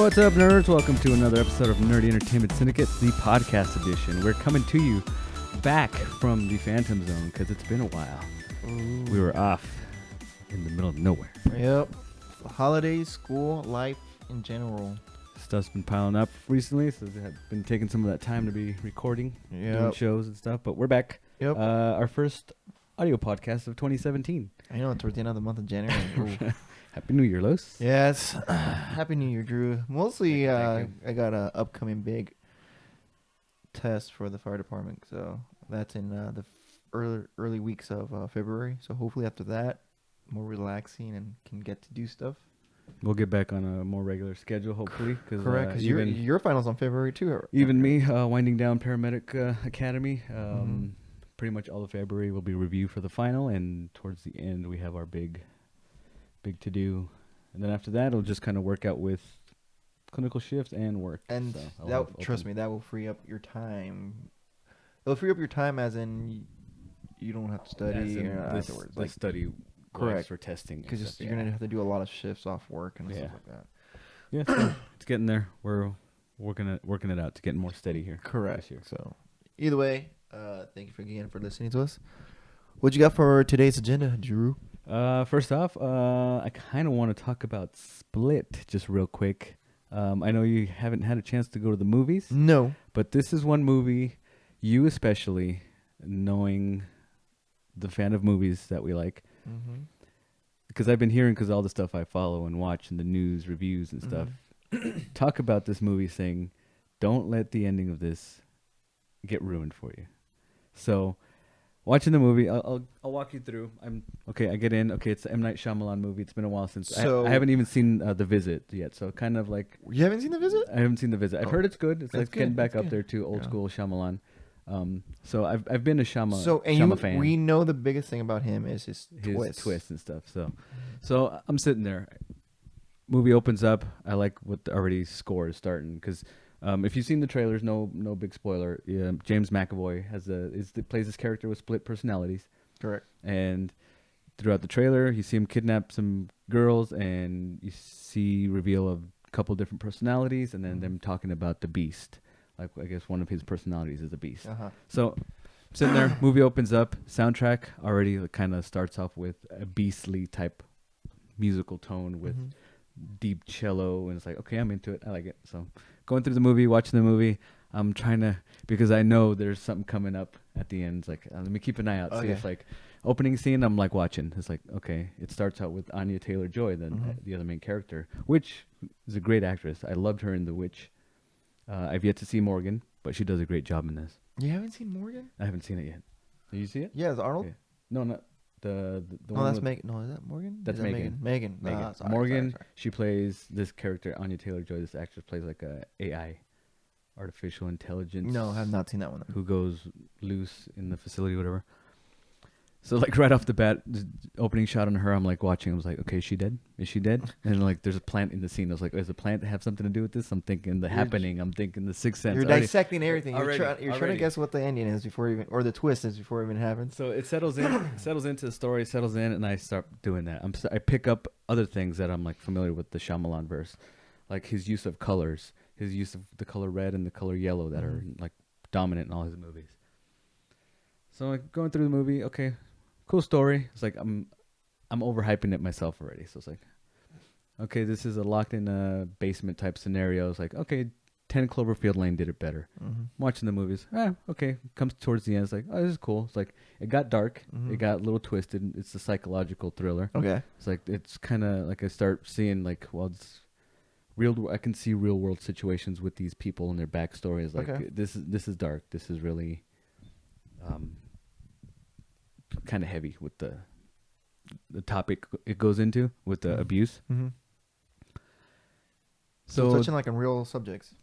What's up, nerds? Welcome to another episode of Nerdy Entertainment Syndicate, the podcast edition. We're coming to you back from the Phantom Zone because it's been a while. Ooh. We were off in the middle of nowhere. Yep. Holidays, school, life in general. Stuff's been piling up recently, so I've been taking some of that time to be recording, doing shows and stuff. But we're back. Yep. Our first audio podcast of 2017. I know, towards the end of the month of January. Happy New Year, Los. Yes. Happy New Year, Drew. Mostly, Thank you. I got a upcoming big test for the fire department, so that's in the early weeks of February. So hopefully after that, more relaxing and can get to do stuff. We'll get back on a more regular schedule, hopefully. Correct, because your finals on February too. Even me, winding down Paramedic Academy. Pretty much all of February will be review for the final, and towards the end we have our big to do, and then after that it'll just kind of work out with clinical shifts and work. And so trust me, that will free up your time. It'll free up your time, as in you don't have to study afterwards. Like study, correct, for testing, because you're gonna have to do a lot of shifts off work and stuff like that. Yeah, so it's getting there. We're working it out to get more steady here. Correct. This year. So either way, thank you again for listening to us. What you got for today's agenda, Drew? First off, I kind of want to talk about Split just real quick. I know you haven't had a chance to go to the movies. No. But this is one movie, you especially, knowing the fan of movies that we like, because I've been hearing, because all the stuff I follow and watch and the news, reviews and stuff, talk about this movie saying, don't let the ending of this get ruined for you. So watching the movie, I'll walk you through. I get in. Okay, it's the M. Night Shyamalan movie. It's been a while since I haven't even seen The Visit yet. So kind of like, you haven't seen The Visit? I haven't seen The Visit. I've heard it's good. It's like getting back up there to old Yeah. school Shyamalan. So I've been a Shyama fan. We know the biggest thing about him is his twist and stuff. So I'm sitting there. Movie opens up. I like what the already score is starting, because if you've seen the trailers, no big spoiler. James McAvoy plays this character with split personalities. Correct. And throughout the trailer, you see him kidnap some girls, and you see reveal of a couple different personalities, and then them talking about the Beast. Like, I guess one of his personalities is the Beast. So sitting there, movie opens up. Soundtrack already kind of starts off with a beastly type musical tone with deep cello, and it's like, okay, I'm into it. I like it. So going through the movie, watching the movie, I'm trying to, because I know there's something coming up at the end. It's like, let me keep an eye out. See if, like, opening scene, I'm like watching. It's like, okay, it starts out with Anya Taylor-Joy, then the other main character, which is a great actress. I loved her in The Witch. I've yet to see Morgan, but she does a great job in this. You haven't seen Morgan? I haven't seen it yet. Did you see it? Yeah, is it Arnold? Yeah. No, not the No, one. that's Megan. No, is that Morgan? That's Megan. Megan. Megan. Sorry, Morgan, sorry. she plays this character, Anya Taylor-Joy. This actress plays like a AI, artificial intelligence. No, I have not seen that one. Who goes loose in the facility, whatever. So, like, right off the bat, the opening shot on her, I'm like watching. I was like, okay, is she dead? Is she dead? And like, there's a plant in the scene. I was like, does the plant have something to do with this? I'm thinking The Happening. I'm thinking The Sixth Sense. You're dissecting everything. You're already. trying to guess what the ending is before even, or the twist is before it even happens. So it settles into the story, settles in, and I start doing that. I pick up other things that I'm like familiar with the Shyamalan verse, like his use of colors, his use of the color red and the color yellow that are like dominant in all his movies. So like going through the movie, okay, cool story. It's like I'm overhyping it myself already. So it's like, okay, this is a locked in basement type scenario. It's like, okay, 10 Cloverfield Lane did it better. Watching the movies, okay, comes towards the end. It's like, oh, this is cool. It's like, it got dark. It got a little twisted. It's a psychological thriller. Okay. It's like, it's kind of like I start seeing like, well, it's real. I can see real world situations with these people and their backstories. Like, this is dark. This is really kind of heavy with the topic it goes into with the abuse. So touching like on real subjects.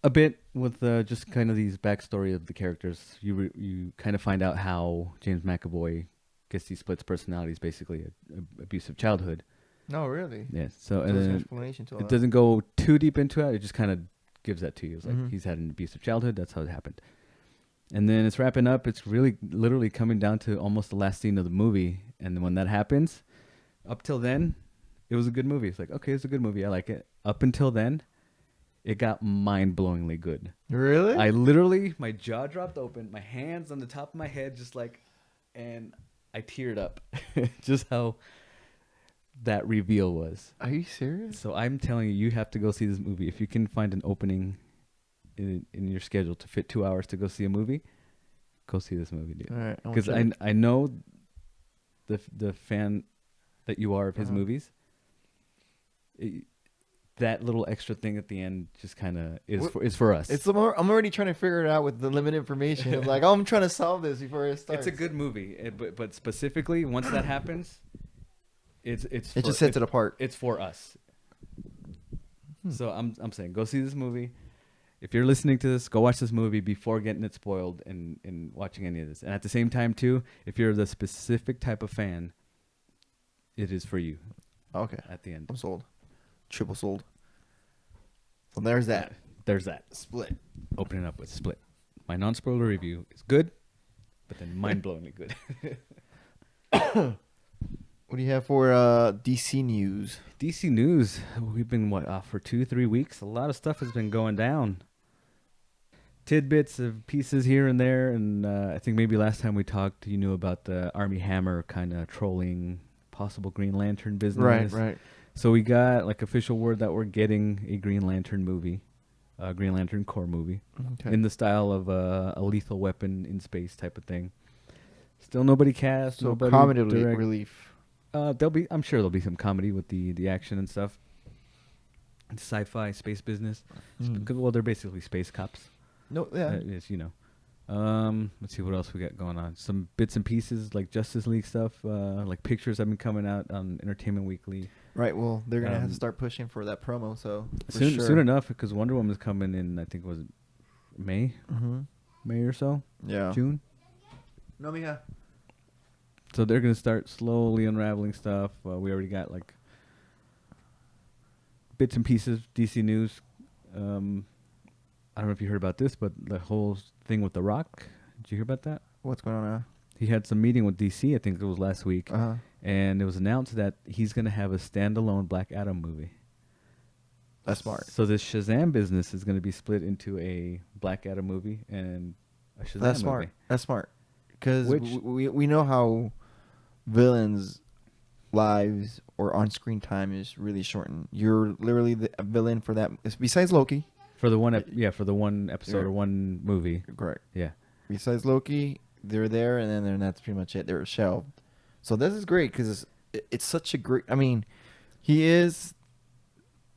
A bit with just kind of these backstory of the characters. You kind of find out how James McAvoy gets these splits personalities, basically a abusive childhood. No, really? Yeah. So There's and an then explanation to all it that. doesn't go too deep into it. It just kind of gives that to you. It's like he's had an abusive childhood. That's how it happened. And then it's wrapping up. It's really literally coming down to almost the last scene of the movie. And then when that happens, up till then, it was a good movie. It's like, okay, it's a good movie. I like it. Up until then, It got mind-blowingly good. Really? I literally, my jaw dropped open, my hands on the top of my head, just like, and I teared up. Just how that reveal was. Are you serious? So I'm telling you, you have to go see this movie. If you can find an opening in your schedule to fit 2 hours to go see a movie, go see this movie, dude. All right. Because I know the fan that you are of his Uh-huh. movies. That little extra thing at the end just kind of is for us. It's I'm already trying to figure it out with the limited information. It's like, oh, I'm trying to solve this before it starts. It's a good movie, but specifically once that happens, it just sets it apart. It's for us. So I'm saying go see this movie. If you're listening to this, go watch this movie before getting it spoiled and watching any of this. And at the same time too, if you're the specific type of fan, it is for you. Okay. At the end. I'm sold. Triple sold. So there's that. There's that. Split. Opening up with Split. My non-spoiler review is good, but then mind-blowingly good. What do you have for DC news? DC news. We've been off for 2-3 weeks. A lot of stuff has been going down. Tidbits of pieces here and there, and I think maybe last time we talked, you knew about the Army Hammer kind of trolling possible Green Lantern business. Right. So we got like official word that we're getting a Green Lantern movie, a Green Lantern Corps movie, Okay. in the style of a Lethal Weapon in space type of thing. Still nobody cast. So nobody comedy direct. relief. I'm sure there'll be some comedy with the action and stuff. It's sci-fi space business. Well, they're basically space cops. No, yeah. Yes, you know. Let's see what else we got going on. Some bits and pieces like Justice League stuff, like pictures have been coming out on Entertainment Weekly. Right. Well, they're gonna have to start pushing for that promo. So for soon, sure. soon enough, because Wonder Woman's coming in. I think it was May, May or so. Yeah. June. No, mija. So they're gonna start slowly unraveling stuff. We already got like bits and pieces. DC news. I don't know if you heard about this, but the whole thing with The Rock. Did you hear about that? What's going on now? He had some meeting with DC. I think it was last week, and it was announced that he's gonna have a standalone Black Adam movie. That's smart. So this Shazam business is gonna be split into a Black Adam movie and a Shazam That's smart. movie. That's smart. Because Which- we know how villains' lives or on-screen time is really shortened. You're literally a villain for that. Besides Loki. For the one, for the one episode Yeah. or one movie. Correct. Yeah. Besides Loki, they're there, and then that's pretty much it. They're shelved. So this is great because it's such a great. I mean, he is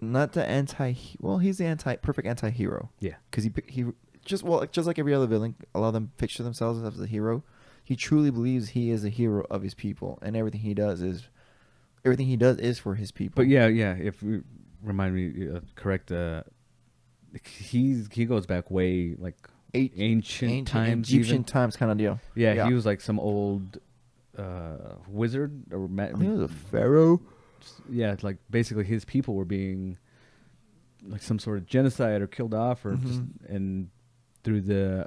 not the anti. Well, he's the perfect anti-hero. Yeah. Because he just like every other villain, a lot of them picture themselves as a hero. He truly believes he is a hero of his people, and everything he does is for his people. But yeah. If you remind me, correct. He goes back way like ancient times, Egyptian even. times kind of deal. Yeah, he was like some old wizard or I think it was a pharaoh. yeah, it's like basically his people were being like some sort of genocide or killed off, or just and through the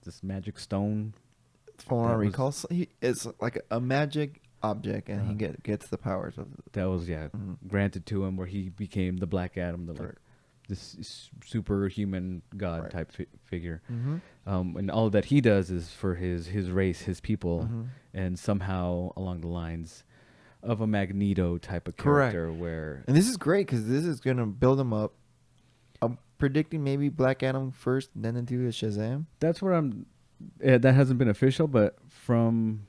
this magic stone. From what I That was- recall, it's like a magic object, and he gets the powers of. That was granted to him, where he became the Black Adam, this superhuman god type figure. And all that he does is for his race, his people, and somehow along the lines of a Magneto type of character. Where And this is great because this is gonna build him up. I'm predicting maybe Black Adam first, then into Shazam. that's where I'm. That hasn't been official, but from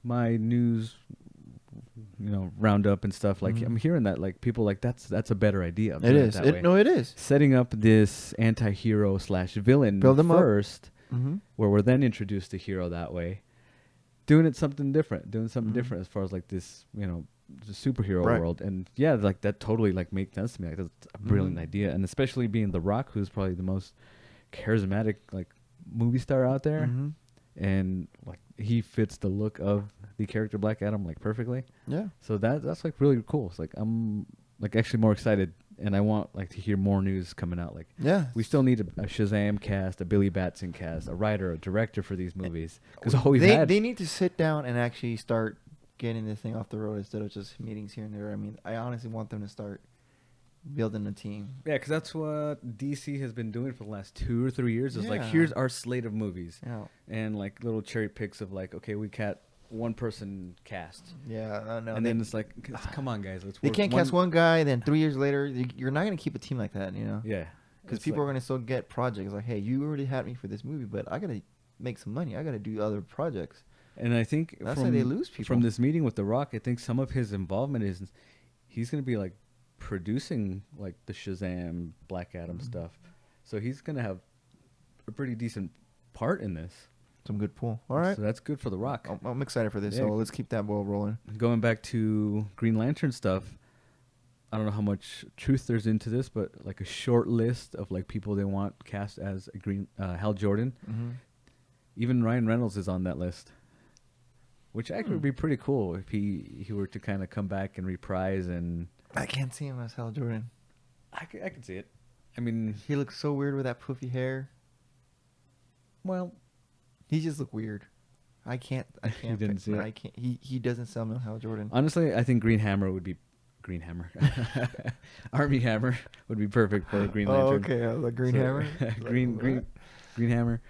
my news, roundup and stuff, like I'm hearing that like people like that's a better idea. It is. It is. Setting up this anti-hero / villain Build them first, up. where we're then introduced to hero that way, doing something different as far as like this, the superhero world. And yeah, like that totally like makes sense to me. Like that's a brilliant idea, and especially being The Rock, who's probably the most charismatic like movie star out there, and like he fits the look of the character Black Adam like perfectly. Yeah. So that's like really cool. It's like I'm like actually more excited, and I want like to hear more news coming out. Like we still need a Shazam cast, a Billy Batson cast, a writer, a director for these movies, because all we've had. They need to sit down and actually start getting this thing off the road instead of just meetings here and there. I mean, I honestly want them to start building a team. Yeah, because that's what DC has been doing for the last 2 or 3 years. Is like, Yeah. here's our slate of movies, Yeah. and like little cherry picks of like, okay, we got one person cast, Yeah, I know. and then it's like, come on, guys, let's They work. can't cast one guy, then 3 years later, you're not gonna keep a team like that, you know? Yeah, Because it's people are like- gonna still get projects like, hey, you already had me for this movie, but I gotta make some money. I gotta do other projects. And I think That's from how they lose people. from this meeting with The Rock, I think some of his involvement is he's going to be like producing like the Shazam, Black Adam Mm-hmm. stuff. So he's going to have a pretty decent part in this. Some good pull. All right. So that's good for The Rock. I'm excited for this. Yeah. So let's keep that ball rolling. Going back to Green Lantern stuff, I don't know how much truth there's into this, but like a short list of like people they want cast as a Green Hal Jordan. Mm-hmm. Even Ryan Reynolds is on that list, which actually would be pretty cool if he were to kind of come back and reprise. And I can't see him as Hal Jordan. I can see it. I mean, He looks so weird with that poofy hair. well, He just look weird. I can't. didn't see it? I can't. He doesn't sound like Hal Jordan. honestly, I think Green Hammer would be Green Hammer. Army Hammer would be perfect for a Green Lantern. Oh, okay. The Green So, Hammer. Green Hammer.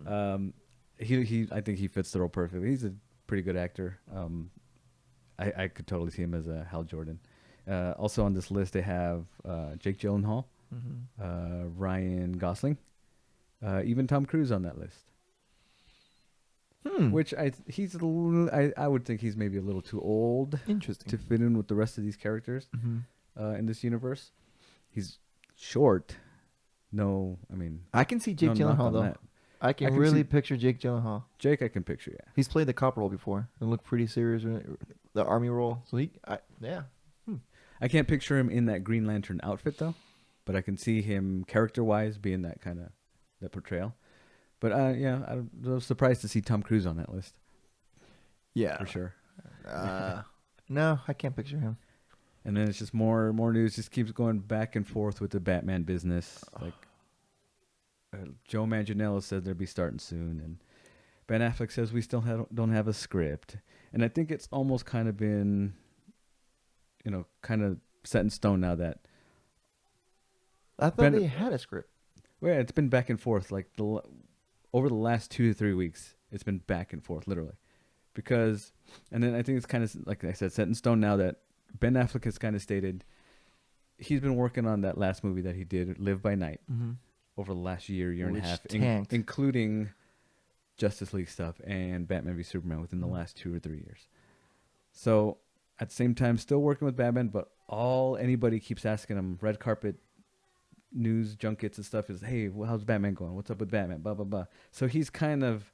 I think he fits the role perfectly. He's a pretty good actor. I could totally see him as a Hal Jordan. Also on this list, they have Jake Gyllenhaal, Mm-hmm. Ryan Gosling, even Tom Cruise on that list. Hmm. Which I would think he's maybe a little too old Interesting. to fit in with the rest of these characters Mm-hmm. in this universe. He's short. No, I mean, I can see Jake no knock Gyllenhaal on though. that. I can can really see- picture Jake Gyllenhaal. Jake, I can picture. Yeah. He's played the cop role before and looked pretty serious. The army role. So yeah. I can't picture him in that Green Lantern outfit though, but I can see him character-wise being that kind of that portrayal. But yeah, I was surprised to see Tom Cruise on that list Yeah. for sure. No, I can't picture him. And then it's just more news. Just keeps going back and forth with the Batman business. Like Joe Manganiello said they'll be starting soon, and Ben Affleck says we still don't have a script. And I think it's almost kind of been, kind of set in stone now that. I thought Ben- they had a script. Well, yeah, it's been back and forth. Like over the last 2 to 3 weeks, it's been back and forth, literally. Because, and then I think it's kind of, like I said, set in stone now that Ben Affleck has kind of stated he's been working on that last movie that he did, Live by Night, Mm-hmm. over the last year and Which a half, tanked. including Justice League stuff and Batman v Superman within the last 2 or 3 years. So at the same time, still working with Batman, but all anybody keeps asking him, red carpet news junkets and stuff, is, hey, well, how's Batman going? What's up with Batman? Blah, blah, blah. So he's kind of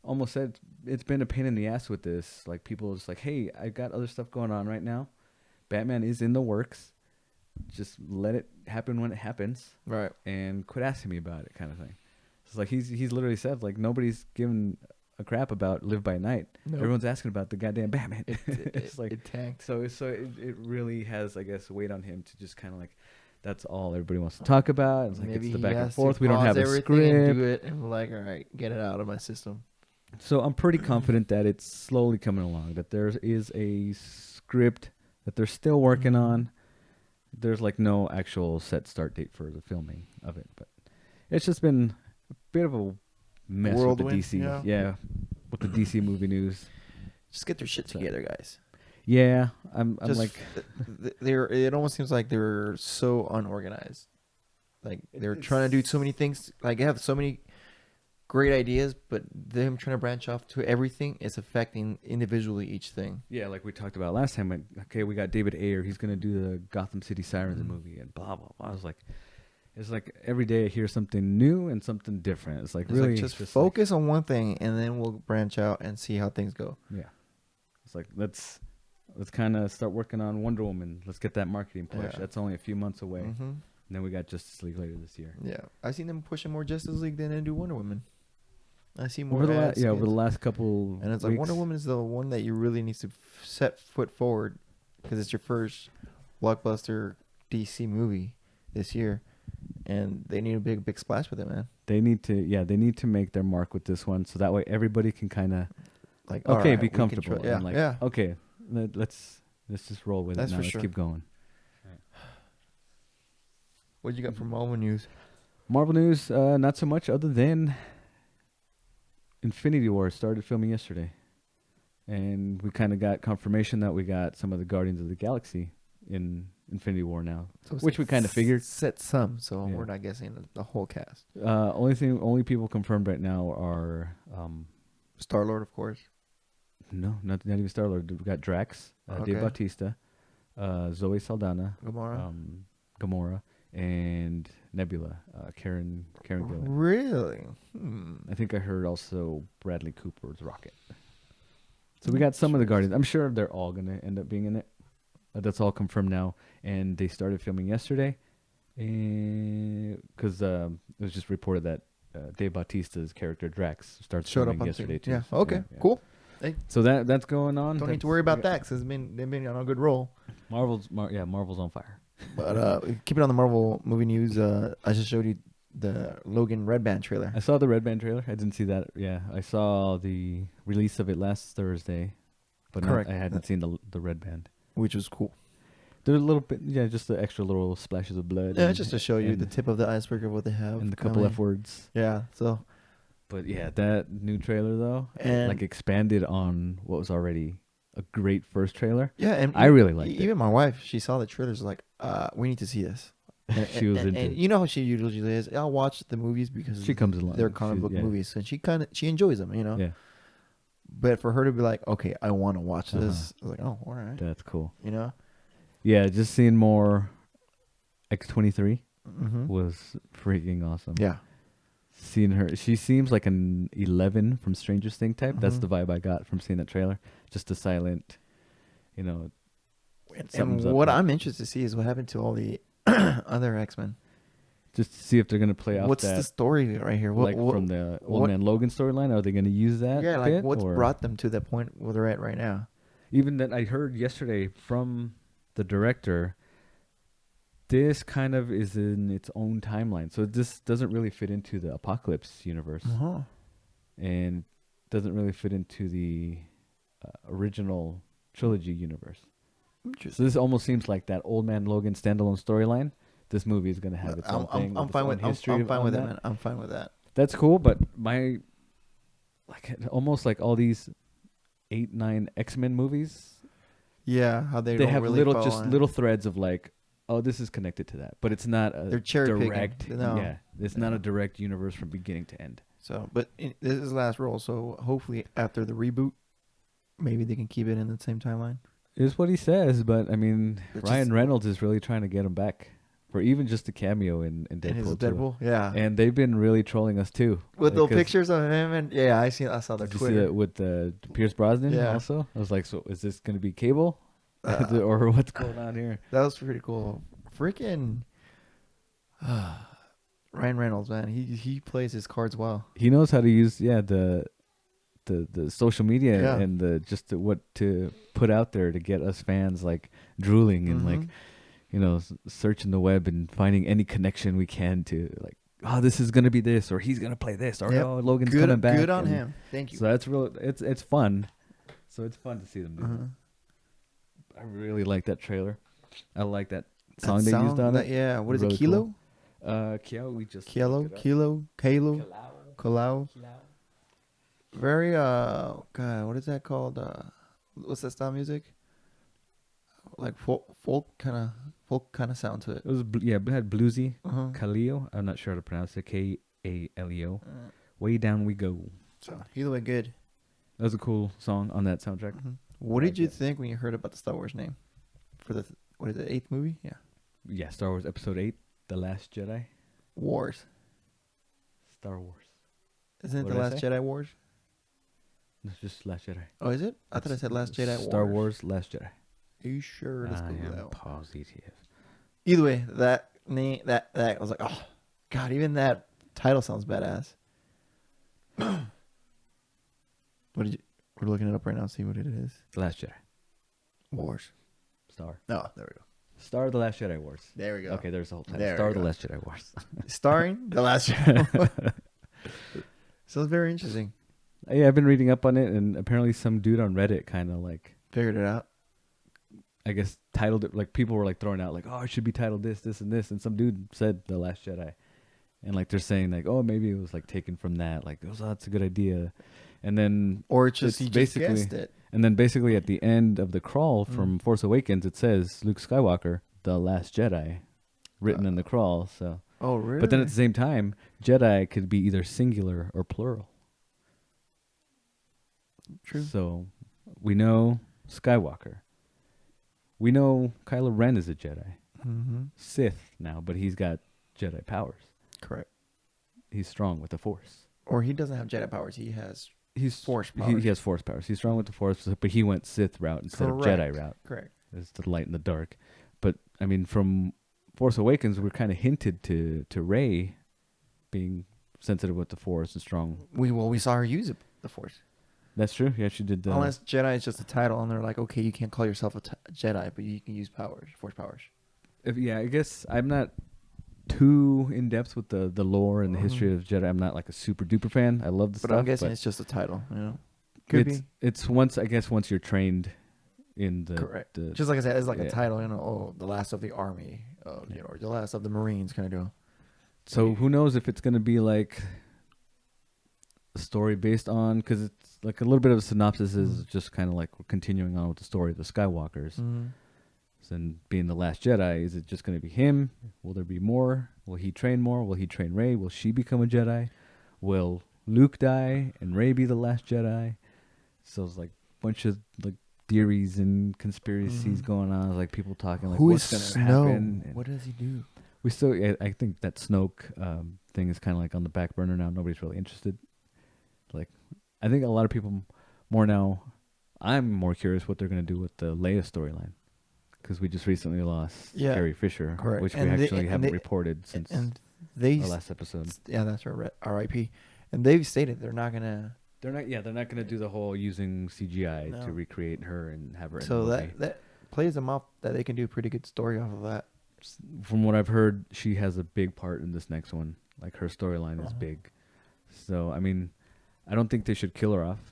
almost said it's been a pain in the ass with this. Like, people are just like, hey, I got other stuff going on right now. Batman is in the works. Just let it happen when it happens, Right. and quit asking me about it, kind of thing. It's like he's literally said, like, nobody's giving a crap about Live by Night. Nope. Everyone's asking about the goddamn Batman. It's like it tanked. so it really has, I guess, weight on him to just kind of like, that's all everybody wants to talk about. It's like, Maybe it's the he back and has to forth. We don't pause have a everything and script. do it, and we're like, all right, get it out of my system. So I'm pretty confident that it's slowly coming along, that there is a script that they're still working on. There's like no actual set start date for the filming of it, but it's just been a bit of a mess with the Whirlwind, DC. yeah. With the DC movie news. Just get their shit So- together, guys. Yeah, I'm Just like, they're. It almost seems like they're so unorganized. Like they're trying to do so many things. Like they have so many great ideas, but them trying to branch off to everything is affecting individually each thing. yeah, like we talked about last time. Like, okay, we got David Ayer. He's gonna do the Gotham City Sirens movie, and blah blah blah. I was like, it's like every day I hear something new and something different. It's like, It's really like just like- focus on one thing, and then we'll branch out and see how things go. yeah, it's like let's kind of start working on Wonder Woman. Let's get that marketing push. Yeah. That's only a few months away. Mm-hmm. And then we got Justice League later this year. Yeah, I've seen them pushing more Justice League than they do Wonder Woman. I see more Over the ads, over the skits. last couple And it's like weeks, Wonder Woman is the one that you really need to set foot forward because it's your first blockbuster DC movie this year, and they need a big splash with it, man. they need to make their mark with this one, so that way everybody can kind of Like, okay, all right, be we can comfortable. yeah, and like, yeah. okay, let's just roll with That's it now. for Let's sure. keep going. What you got from Marvel news? Marvel news, not so much other than Infinity War started filming yesterday. And we kind of got confirmation that we got some of the Guardians of the Galaxy in Infinity War now, So which we kind of figured. Set some, so Yeah. we're not guessing the whole cast. Only people confirmed right now are Star-Lord, of course. no, not even Star Lord. We got Drax, Dave Okay. Bautista, Zoe Saldana, Gamora. Gamora, and Nebula, Karen Gillan. Really? I think I heard also Bradley Cooper's Rocket. So we got some of the Guardians. I'm sure they're all gonna end up being in it. That's all confirmed now, and they started filming yesterday, because it was just reported that Dave Bautista's character Drax starts Showed up filming on yesterday too. Yeah. So, Okay. yeah. Cool. Hey, So that's going on. don't need to worry about that because they've been on a good roll. Marvel's on fire. But keep it on the Marvel movie news. I just showed you the Logan Red Band trailer, I saw the Red Band trailer. I didn't see that. Yeah, I saw the release of it last Thursday, but Correct. I hadn't seen the Red Band. which was cool. There's a little bit, just the extra little splashes of blood. Yeah, and, just to show you and, the tip of the iceberg of what they have. and the couple coming. F words. Yeah. So But yeah, that new trailer though, And- like expanded on what was already a great first trailer. yeah, and I really liked it. Even my wife, she saw the trailers like, we need to see this. She was into and it. you know how she usually is. I'll watch the movies because She comes along. they're comic book movies, and she enjoys them, Yeah, But for her to be like, okay, I want to watch this, I was like, oh, all right, that's cool. Yeah, just seeing more X-23 Mm-hmm. was freaking awesome. Yeah. Seeing her, she seems like an 11 from Stranger Things type. That's Mhm. the vibe I got from seeing that trailer. Just a silent, And something's up what there. I'm interested to see is what happened to all the other X-Men. Just to see if they're gonna play off What's that, the story right here? like from the Old what- Man Logan storyline. Are they gonna use that? Yeah, like bit, what's or brought them to that point where they're at right now? even that I heard yesterday from the director. This kind of is in its own timeline, so this doesn't really fit into the Apocalypse universe, Uh-huh. and doesn't really fit into the original trilogy universe. So Interesting. this almost seems like that Old Man Logan standalone storyline. This movie is going to have its own thing. I'm fine with I'm fine on with it, that. man. I'm fine with that. That's cool, but almost like all these 8-9 X-Men movies, Yeah, how they they don't have really little threads of like, oh, this is connected to that, but it's not a They're cherry picking. direct. No. Yeah, it's not a direct universe from beginning to end. So, but this is the last role, so hopefully after the reboot, maybe they can keep it in the same timeline. Is what he says, but I mean, It's Ryan just- Reynolds is really trying to get him back for even just a cameo in Deadpool. And his too. Deadpool, yeah. And they've been really trolling us too. With the because- pictures of him and I saw their Did you see Twitter. that with Pierce Brosnan Yeah. also? I was like, so is this going to be Cable? Uh, or what's going on here? That was pretty cool. Freaking Ryan Reynolds, man, he plays his cards well. He knows how to use the social media Yeah. and what to put out there to get us fans like drooling and like, Mhm. searching the web and finding any connection we can to like, oh, this is going to be this, or he's going to play this, or Yep. oh, Logan's good, coming back. good on and him. Thank you. So that's it's fun. So it's fun to see them do that. Uh-huh. I really like that trailer. I like that That song they used on it. Yeah, what is Really it? Kilo? Kiao, we just Kilo? looked it up. Kilo? Kalau? Very, God, what is that called? What's that style music? Like folk kind of sound to it. It was it had bluesy. Uh-huh. Kaleo. I'm not sure how to pronounce it. Kaleo. Uh, Way down we go. So either way, good. That was a cool song on that soundtrack. Mhm. What I did like you it. think when you heard about the Star Wars name for the what is it, 8th movie? Yeah, Yeah, Star Wars Episode 8, The Last Jedi. Wars. Star Wars. Isn't it What the did I Last say? Jedi Wars? No, it's just Last Jedi. Oh, is it? I thought I said Last Jedi. Star Wars Last Jedi. Are you sure? Let's I Google am that one. positive. Either way, that name, that I was like, oh God, even that title sounds badass. We're looking it up right now. See what it is. The Last Jedi. Wars. Star. No, there we go. Star of the Last Jedi Wars. There we go. Okay, there's the whole title. There Star we of the go. Last Jedi Wars. Starring the Last Jedi. So it's very interesting. Yeah, I've been reading up on it, and apparently some dude on Reddit kind of like Figured it out. I guess titled it like people were like throwing out like, oh, it should be titled this, this, and this, and some dude said The Last Jedi, and like they're saying like, oh, maybe it was like taken from that, like, oh, that's a good idea, and then Or it's just it's he just basically, guessed it. and then basically at the end of the crawl from Force Awakens, it says Luke Skywalker, The Last Jedi, written in the crawl. So, Oh, really? but then at the same time, Jedi could be either singular or plural. True. So we know Skywalker. We know Kylo Ren is a Jedi. Mm-hmm. Sith now, but he's got Jedi powers. Correct. He's strong with the Force. Or he doesn't have Jedi powers. He has He's Force powers. He has Force powers. He's strong with the Force, but he went Sith route instead of Jedi route. Correct. It's the light and the dark. But I mean, from Force Awakens, we're kind of hinted to Rey being sensitive with the Force and strong. We saw her use the Force. That's true. Yeah, she did. Unless Jedi is just a title, and they're like, okay, you can't call yourself a Jedi, but you can use powers, Force powers. Yeah, I guess I'm not too in depth with the lore and the history of Jedi. I'm not like a super duper fan. I love the stuff. But I'm guessing it's just a title, you know. Could be. It's once you're trained in the correct. The, just like I said, it's like a title, you know. Oh, the last of the army, you know, or the last of the Marines, kind of deal. So who knows if it's gonna be like a story based on, because it's like a little bit of a synopsis is just kind of like we're continuing on with the story of the Skywalkers. And being the last Jedi, is it just going to be him? Will there be more? Will he train more? Will he train Rey? Will she become a Jedi? Will Luke die and Rey be the last Jedi? So it's like a bunch of like theories and conspiracies going on, like people talking like, what's going to happen? And what does he do? We still, I think that Snoke thing is kind of like on the back burner now. Nobody's really interested. Like, I think a lot of people more now. I'm more curious what they're going to do with the Leia storyline. Because we just recently lost Carrie Fisher, correct. which we actually haven't reported since the last episode. Yeah, that's right. R.I.P. And they've stated they're not gonna. They're not gonna do the whole using CGI to recreate her and have her. So in the movie. that plays them off that they can do a pretty good story off of that. From what I've heard, she has a big part in this next one. Like her storyline is big. So I mean, I don't think they should kill her off.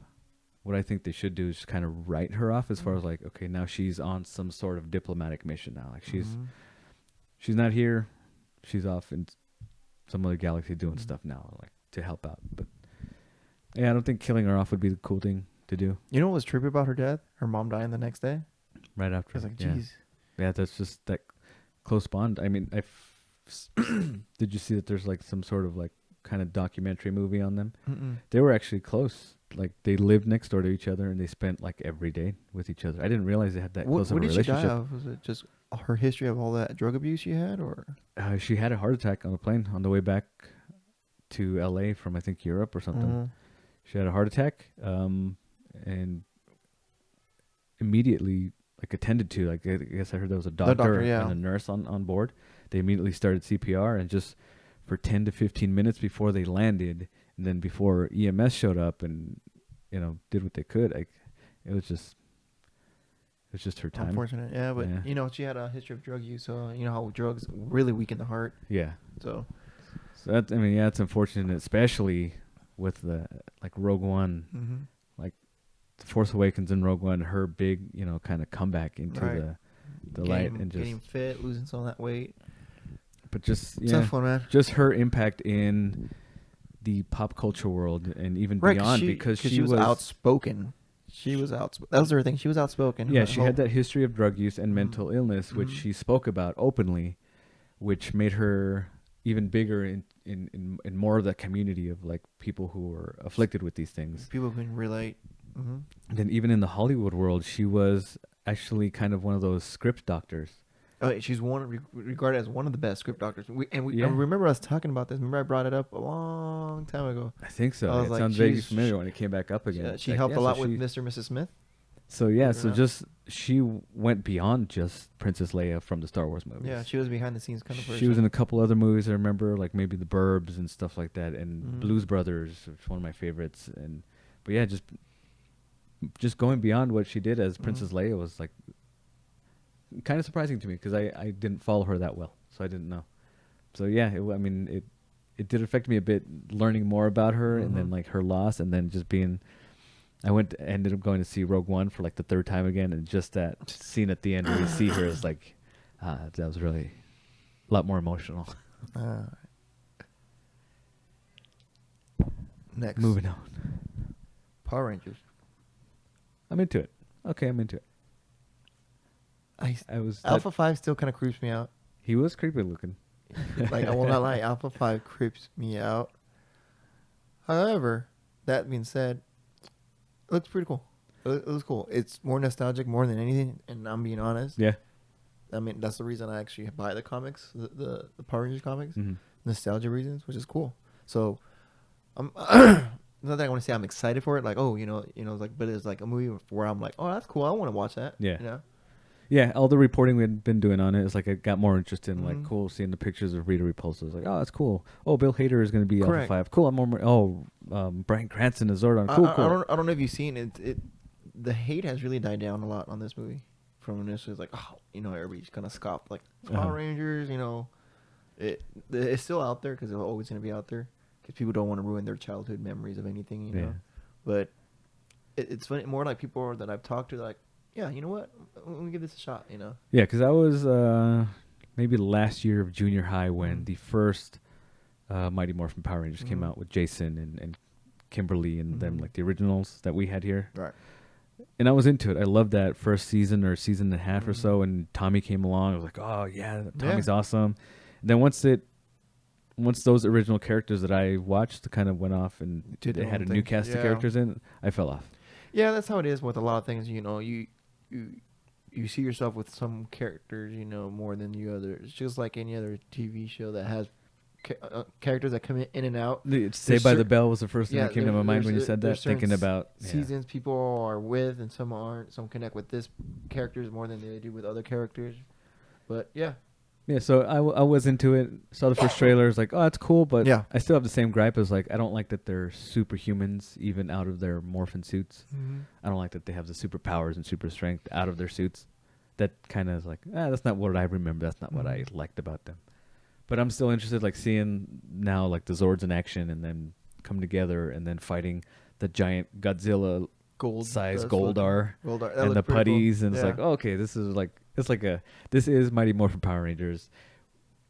What I think they should do is just kind of write her off as far as like, okay, now she's on some sort of diplomatic mission now. Like she's not here. She's off in some other galaxy doing stuff now, like to help out. But yeah, I don't think killing her off would be the cool thing to do. You know what was trippy about her death? Her mom dying the next day. Right after. I was like, jeez. Yeah, that's just that close bond. I mean, did you see that there's like some sort of like kind of documentary movie on them? They were actually close. Like they lived next door to each other and they spent like every day with each other. I didn't realize they had that close of a relationship. What did she die of? Was it just her history of all that drug abuse she had, or she had a heart attack on a plane on the way back to LA from I think Europe or something. She had a heart attack and immediately like attended to, like I guess I heard there was a doctor and a nurse on board. They immediately started CPR and just for 10 to 15 minutes before they landed. And then before EMS showed up and, you know, did what they could, like it was just her time. Unfortunate, yeah. But you know, she had a history of drug use, so you know how drugs really weaken the heart. Yeah. So that, I mean, yeah, it's unfortunate, especially with the like Rogue One, like the Force Awakens and Rogue One, her big, you know, kind of comeback into the light and just getting fit, losing some of that weight. But just tough one, man. Just her impact in the pop culture world and even beyond, because she was outspoken. She was outspoken. That was her thing. She was outspoken. Yeah, she had that history of drug use and mental illness, which she spoke about openly, which made her even bigger in more of that community of like people who were afflicted with these things. People who can relate. Then even in the Hollywood world, she was actually kind of one of those script doctors. Oh, she's regarded as one of the best script doctors. I remember us talking about this. Remember I brought it up a long time ago. I think so. It sounds vaguely familiar when it came back up again. She helped a lot with Mr. and Mrs. Smith. So just she went beyond just Princess Leia from the Star Wars movies. Yeah, she was behind the scenes kind of person. She was in a couple other movies I remember, like maybe The Burbs and stuff like that, and Blues Brothers, which is one of my favorites. But yeah, just going beyond what she did as Princess Leia was like kind of surprising to me, because I didn't follow her that well, so I didn't know. So yeah, it did affect me a bit, learning more about her and then like her loss, and then just being ended up going to see Rogue One for like the third time again, and just that scene at the end where you see her is like, that was really a lot more emotional. Uh, next, Moving on. Power Rangers. I'm into it. Okay, I'm into it. I was Alpha 5 still kind of creeps me out. He was creepy looking. Like, I will not lie, Alpha 5 creeps me out. However, that being said, it looks pretty cool. It looks cool. It's more nostalgic more than anything, and I'm being honest. Yeah. I mean, that's the reason I actually buy the comics, the Power Rangers comics. Mm-hmm. Nostalgia reasons, which is cool. So, I'm not that I want to say I'm excited for it. Like, oh, like, but it's like a movie where I'm like, oh, that's cool. I want to watch that. Yeah. You know? Yeah, all the reporting we'd been doing on it is like I got more interested in like Mhm. cool seeing the pictures of Rita Repulsa. Like, oh, that's cool. Oh, Bill Hader is going to be Alpha Correct. 5. Cool. I'm more. Oh, Bryan Cranston is Zordon. Cool, cool. I don't know if you've seen it. The hate has really died down a lot on this movie. From initially, it's like, oh, everybody just kind of scoffed, like Power Rangers. It's still out there because it's always going to be out there because people don't want to ruin their childhood memories of anything, Yeah. But it's funny. More like people that I've talked to, like, yeah, you know what? Let me give this a shot. Yeah, because I was maybe last year of junior high when the first Mighty Morphin Power Rangers came out with Jason and Kimberly and them, like the originals that we had here. Right. And I was into it. I loved that first season or season and a half or so. And Tommy came along. I was like, oh yeah, Tommy's awesome. And then once those original characters that I watched kind of went off and they had a new cast of characters in, I fell off. Yeah, that's how it is with a lot of things. You see yourself with some characters, more than the others. It's just like any other TV show that has characters that come in and out. Saved by the Bell was the first thing that came to my mind when you said that. Thinking about seasons people are with and some aren't. Some connect with this characters more than they do with other characters. But yeah. Yeah, so I was into it. Saw the first trailer. Was like, oh, that's cool. But I still have the same gripe as like, I don't like that they're superhumans even out of their morphin suits. Mm-hmm. I don't like that they have the superpowers and super strength out of their suits. That kind of is like, that's not what I remember. That's not what I liked about them. But I'm still interested, like seeing now like the Zords in action and then come together and then fighting the giant Godzilla size Goldar and the putties, cool. And it's like, oh, okay, this is like this is Mighty Morphin Power Rangers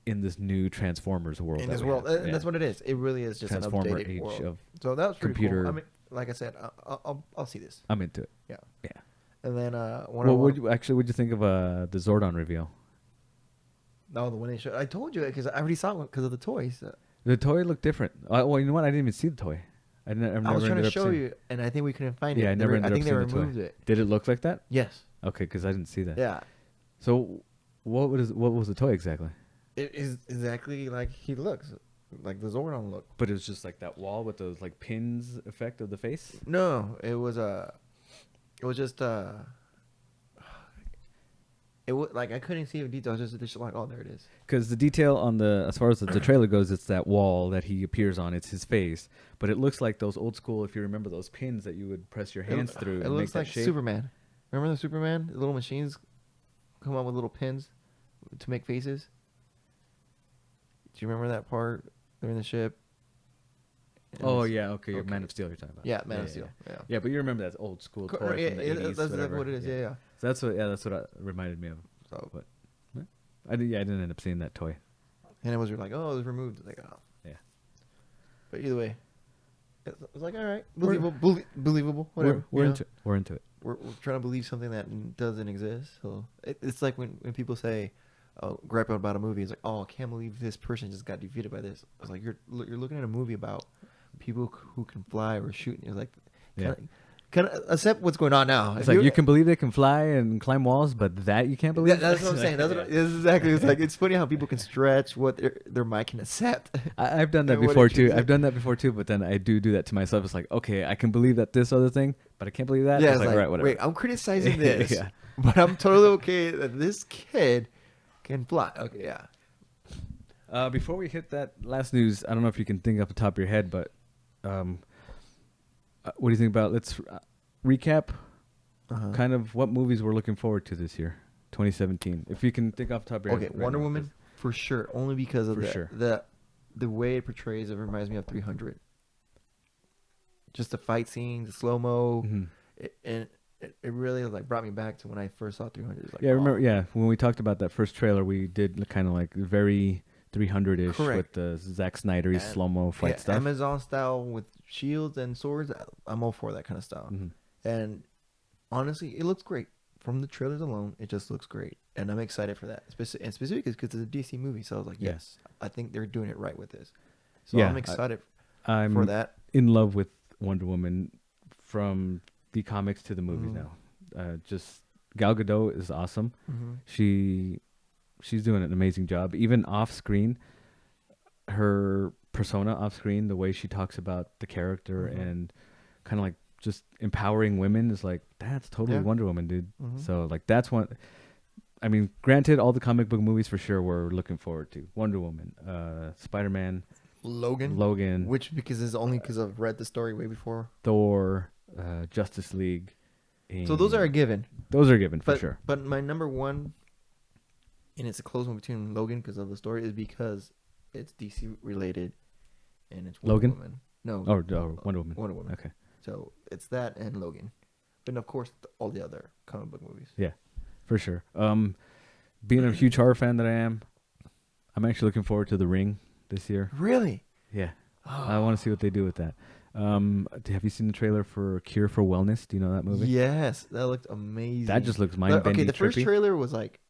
in this new Transformers world. In this world, and that's what it is. It really is just Transformer an updated age world. of so that was pretty computer. cool. I mean, like I said, I'll see this. I'm into it. Yeah. Yeah. And then what'd you think of the Zordon reveal? No, the one they showed. I told you because I already saw it because of the toys. The toy looked different. Well, you know what? I didn't even see the toy. I was trying to show you, and I think we couldn't find it. Yeah, I never ended up seeing the toy. I think they removed it. Did it look like that? Yes. Okay, because I didn't see that. Yeah. So, what was the toy exactly? It is exactly like he looks, like the Zordon look. But it was just like that wall with those like pins effect of the face. No, it was just it was like I couldn't see the details. Just like, oh, there it is. Because the detail on as far as the trailer goes, it's that wall that he appears on. It's his face, but it looks like those old school. If you remember those pins that you would press your hands through. It looks like Superman. Remember the Superman? The little machines come out with little pins to make faces. Do you remember that part? They're in the ship. Oh yeah, okay. Man of Steel you're talking about. Yeah, Man of Steel. Yeah, but you remember that old school toy from the 80s. That's exactly what it is. Yeah. So that's what it reminded me of. So, but I didn't end up seeing that toy. And it was like, oh, it was removed. Like, oh. Yeah. But either way, it was like, all right, believable. Whatever. We're into it. We're trying to believe something that doesn't exist. So it's like when people say, gripe about a movie, it's like, oh, I can't believe this person just got defeated by this. I was like, you're looking at a movie about people who can fly or shoot. And you're like, kind of accept what's going on now. It's like you can believe they can fly and climb walls, but that you can't believe. That's what I'm saying. That's exactly. It's like it's funny how people can stretch what their mind can accept. I've done that before too. But then I do that to myself. It's like, okay, I can believe that this other thing, but I can't believe that. Yeah, it's like, all right, whatever. Wait, I'm criticizing this, but I'm totally okay that this kid can fly. Okay, yeah. Before we hit that last news, I don't know if you can think off the top of your head, but what do you think about? Let's recap kind of what movies we're looking forward to this year, 2017. If you can think off the top of your head. Okay, Wonder Woman for sure, only because of the way it portrays. It reminds me of 300. just the fight scenes, the slow mo, Mhm. and it really like brought me back to when I first saw 300. It's like, Yeah, I remember. oh, Yeah, when we talked about that first trailer, we did kind of like very 300-ish with correct. the Zack Snyder And slow mo yeah, fight stuff. Amazon style with shields and swords. I'm all for that kind of style. Hmm. And honestly, it looks great. From the trailers alone, it just looks great, and I'm excited for that. And specifically because it's a DC movie, so I was like, Yeah, yes, I think they're doing it right with this. So I'm yeah. excited for I'm that. in love with Wonder Woman from the comics to the movies Mm-hmm. now. Just Gal Gadot is awesome. Mm-hmm. She she's doing an amazing job. Even off screen, her persona off screen, the way she talks about the character Mm-hmm. and kind of like just empowering women is like that's totally Yeah. Wonder Woman, dude. Mm-hmm. So like that's one. I mean, granted, all the comic book movies for sure we're looking forward to. Wonder Woman, Spider Man, Logan, Logan, which because it's only because I've read the story way before. Thor, Justice League, So those are a and given. those are given for But sure. but my number one, and it's a close one between Logan because of the story, is because it's DC related, and it's Wonder Logan? Woman. No, Oh, Wonder Woman. Wonder Woman. Okay. So it's that and Logan, but of course all the other comic book movies. Yeah, for sure. Being a huge horror fan that I am, I'm actually looking forward to The Ring this year. Really? Yeah, I want to see what they do with that. Have you seen the trailer for Cure for Wellness? Do you know that movie? Yes, that looked amazing. That just looks mind bending. Okay, the first trippy. trailer was like,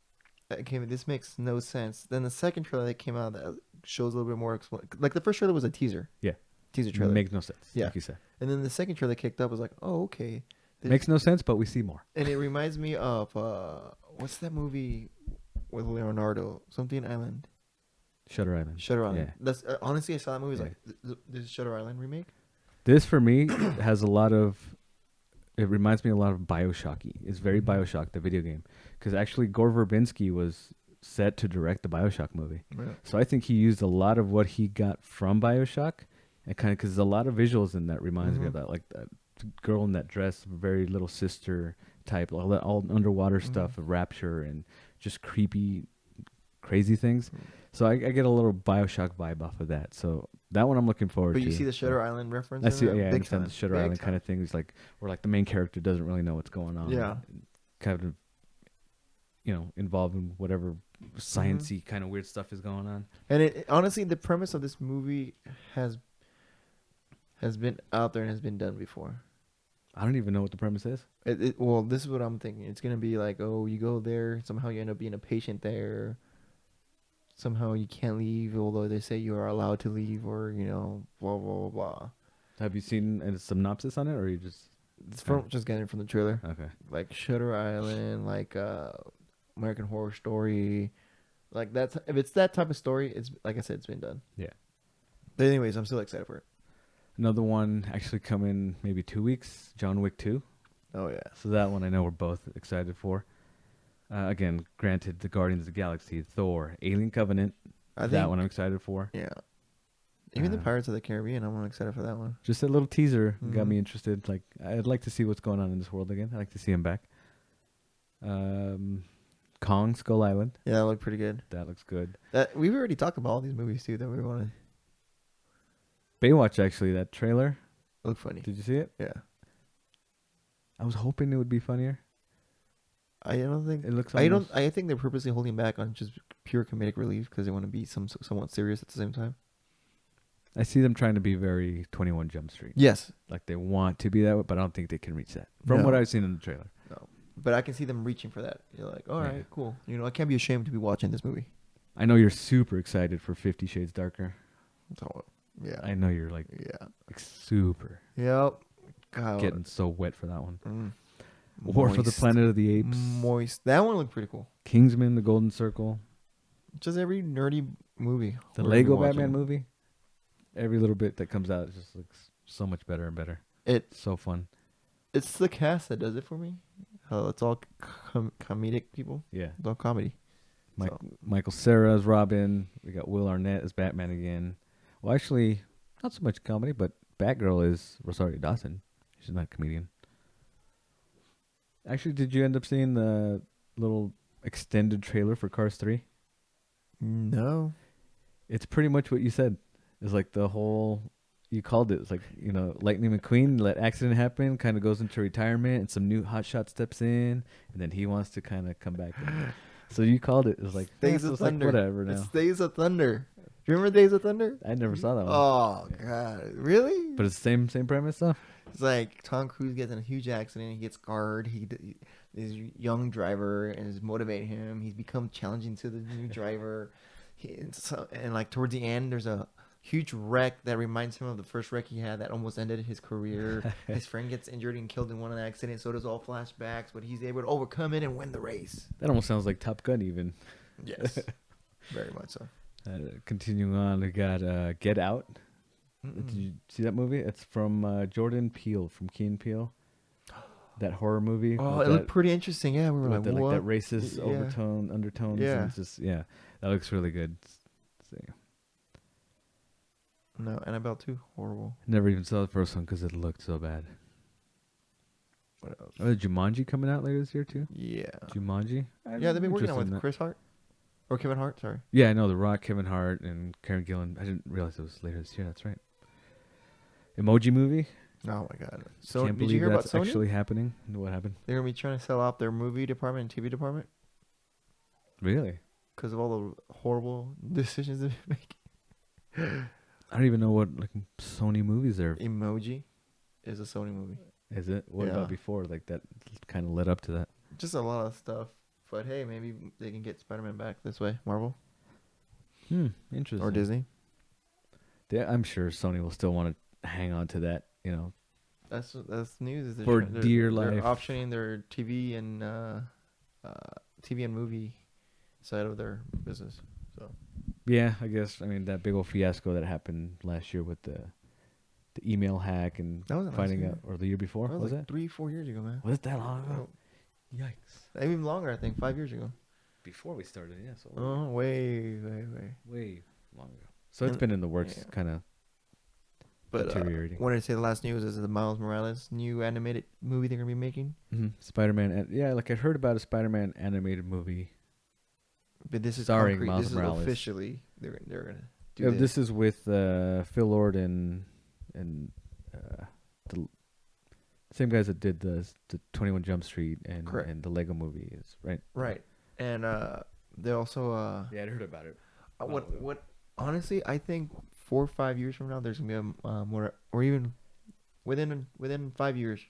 okay, this makes no sense. Then the second trailer that came out that shows a little bit more. Like the first trailer was a teaser. Yeah. Teaser trailer. Makes no sense. Yeah. Like you said. And then the second trailer kicked up was like, oh, okay. Makes no sense, but we see more. And it reminds me of what's that movie with Leonardo? Something Island. Shutter Island. Shutter Island. Yeah. That's honestly, I saw that movie. Yeah. Like, this is Shutter Island remake. This for me has a lot of. It reminds me a lot of Bioshocky. It's very Mhm. Bioshock, the video game, because actually Gore Verbinski was set to direct the Bioshock movie. Yeah. So I think he used a lot of what he got from Bioshock, and kind of because there's a lot of visuals in that reminds me of Mhm. that, like that girl in that dress, very little sister type, all that all underwater Mhm. stuff of rapture and just creepy, crazy things. Mhm. So I get a little Bioshock vibe off of that. So that one I'm looking forward But to. you see the So Shutter Island reference? I in see. that? Yeah, I Big understand time. the Shutter Big Island time. kind of thing. It's like where like the main character doesn't really know what's going on. Yeah. Kind of, involved in whatever sciencey kind of weird stuff is going on. And honestly, the premise of this movie has been out there and has been done before. I don't even know what the premise is. Well, this is what I'm thinking. It's gonna be like, oh, you go there, somehow you end up being a patient there. Somehow you can't leave, although they say you are allowed to leave, or blah blah blah blah. Have you seen a synopsis on it, or you just It's from just getting it from the trailer, okay? like Shutter Island, like American Horror Story, like that's if it's that type of story, it's like I said, it's been done. Yeah. But anyways, I'm still excited for it. Another one actually coming maybe 2 weeks. John Wick 2. Oh yeah. So that one I know we're both excited for. Again, granted, the Guardians of the Galaxy, Thor, Alien Covenant. That one I'm excited for. Yeah. Even the Uh, Pirates of the Caribbean, I'm excited for that one. Just a little teaser got Mhm. me interested. Like I'd like to see what's going on in this world again. I'd like to see him back. Kong Skull Island. Yeah, that looked pretty good. That looks good. That we've already talked about all these movies too that we want to Baywatch actually, that trailer. look funny. Did you see it? Yeah. I was hoping it would be funnier. I don't think It looks. I don't. almost- I think they're purposely holding back on just pure comedic relief because they want to be somewhat serious at the same time. I see them trying to be very 21 Jump Street. Yes, Like they want to be that way, but I don't think they can reach that. From what No. I've seen in the trailer. no, but I can see them reaching for that. You're like, all right, Yeah. cool. I can't be ashamed to be watching this movie. I know you're super excited for 50 Shades Darker. So, yeah, I know you're like yeah, super yep. God, getting so wet for that one. mm, War for the moist. Planet of the Apes. Moist. That one looked pretty cool. Kingsman: The Golden Circle. Just every nerdy movie. The we're gonna be Lego watching. Batman movie. Every little bit that comes out just looks so much better and better. It So fun. it's the cast that does it for me. It's all comedic people. Yeah. It's all comedy. Mike, So- Michael Cera as Robin. We got Will Arnett as Batman again. Well, actually, not so much comedy, but Batgirl is Rosario Dawson. She's not a comedian. Actually, did you end up seeing the little extended trailer for Cars 3? No. It's pretty much what you said. It's like the whole, you called it. It's like, Lightning McQueen, let accident happen, kind of goes into retirement, and some new hotshot steps in, and then he wants to kind of come back. So you called it. It was like, Days so of it's like Thunder. whatever It's now. Days of Thunder. Do you remember Days of Thunder? I never saw that one. Oh Yeah. God, really? But it's the same premise though. It's like Tom Cruise gets in a huge accident. He gets scarred. This young driver and is motivating him. He's become challenging to the new driver. And like towards the end, there's a huge wreck that reminds him of the first wreck he had that almost ended his career. His friend gets injured and killed in one of the accidents. So does all flashbacks, but he's able to overcome it and win the race. That almost sounds like Top Gun even. Yes, very much so. Continuing on, we got Get Out. Did you see that movie? It's from Jordan Peele from Key and Peele. That horror movie. Oh, it looked pretty interesting. Yeah, we were like, that, what? like that racist undertones. Yeah. And it's just that looks really good. So, No, Annabelle 2, horrible. never even saw the first one because it looked so bad. What else? Oh, Jumanji coming out later this year too. Yeah. Jumanji. Yeah, they've been working on Interested it in with that. Chris Hart. Or Kevin Hart, sorry. Yeah, I know The Rock, Kevin Hart, and Karen Gillan. I didn't realize it was later this year. That's right. Emoji Movie. Oh my God. So Can't did you believe hear about that's Sony? actually happening. What happened? They're gonna be trying to sell off their movie department and TV department Really? because of all the horrible decisions they're making. I don't even know what like Sony movies are. Emoji is a Sony movie. Is it? What Yeah. about before? Like that kind of led up to that. Just a lot of stuff. But hey, maybe they can get Spider-Man back this way, Marvel Interesting. or Disney. Yeah, I'm sure Sony will still want to hang on to that. That's news. Is For dear they're life. optioning their TV and movie side of their business. So Yeah, I guess. I mean, that big old fiasco that happened last year with the email hack and that wasn't finding last out, or the year before, year. That was was like it? 3-4 years ago, man. Was it that long ago? Yikes! Even longer, I think. 5 years ago. Before we started, yeah. So Oh, way. way long ago. So it's And- been in the works, yeah. kind of But deteriorating. wanted to say the last news is the Miles Morales new animated movie they're gonna be making. Spider-Man. Like I heard about a Spider-Man animated movie. But this is Starring concrete. Miles This Morales. is officially they're gonna do Yeah, this. this is with Phil Lord and the same guys that did the 21 Jump Street and Correct. the Lego movies, right? Right, and they also Yeah, I heard about it. what honestly I think 4 or 5 years from now there's gonna be a more or even within 5 years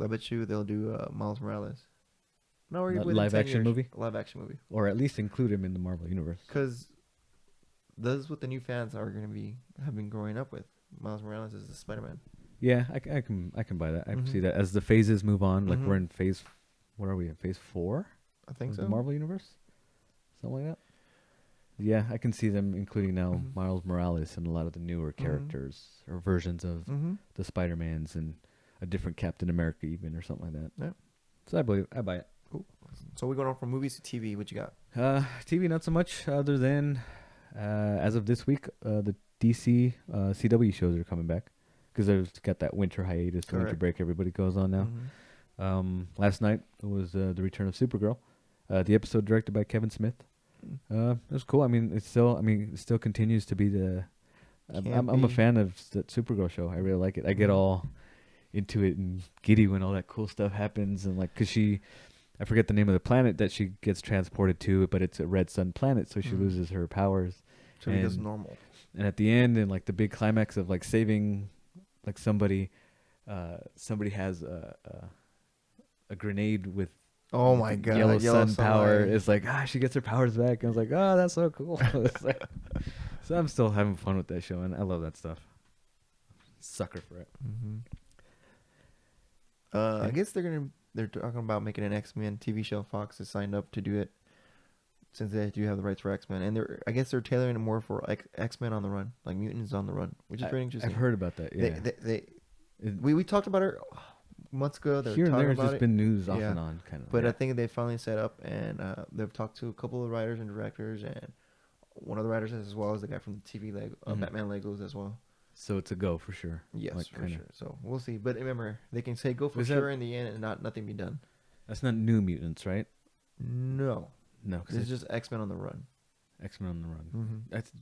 I bet you they'll do Miles Morales. No, or Li- within live 10 action years. movie? Live action movie. Or at least include him in the Marvel universe. Because that's what the new fans are gonna have been growing up with. Miles Morales is the Spider-Man. Yeah, I can buy that. I can Mhm. see that as the phases move on. Like Mhm. we're in phase. What are we in? Phase 4 I think of so. the Marvel universe, something like that. Yeah, I can see them including now Mhm. Miles Morales and a lot of the newer characters or versions of Mm-hmm. the Spider-Mans and a different Captain America even or something like that. Yeah. So I buy it. So we're going on from movies to TV. What you got? TV not so much other than as of this week the DC CW shows are coming back because they've got that winter hiatus, the winter Correct. break everybody goes on now. Mhm. Last night was the return of Supergirl. The episode directed by Kevin Smith. It was cool. I mean, it still continues to be the. I'm a Campy. fan of that Supergirl show. I really like it. I get all into it and giddy when all that cool stuff happens, and like, cause I forget the name of the planet that she gets transported to, but it's a red sun planet, so she Mhm. loses her powers. So he does And- normal. And at the end, and like the big climax of like saving, like somebody has a grenade with Oh my god! yellow sun power. sunlight. It's like she gets her powers back. And I was like, oh, that's so cool. It's like, so I'm still having fun with that show, and I love that stuff. Sucker for it. Mhm. I guess they're talking about making an X-Men TV show. Fox has signed up to do it since they do have the rights for X-Men, and I guess they're tailoring it more for X-Men on the run, like mutants on the run, which is pretty interesting. I've heard about that. Yeah, We talked about it months ago. They're here and talking there, it's about just it. been news off Yeah. and on, kind of. But I think they finally set up, and they've talked to a couple of writers and directors, and one of the writers as well as the guy from the TV Mhm. Batman Legos as well. so it's a go for sure. Yes, Like, for kinda- sure. So we'll see. But remember, they can say go for Was that- sure in the end, and nothing be done. That's not New Mutants, right? No, No, this is just X-Men on the run. X-Men on the Run. Mm-hmm. That's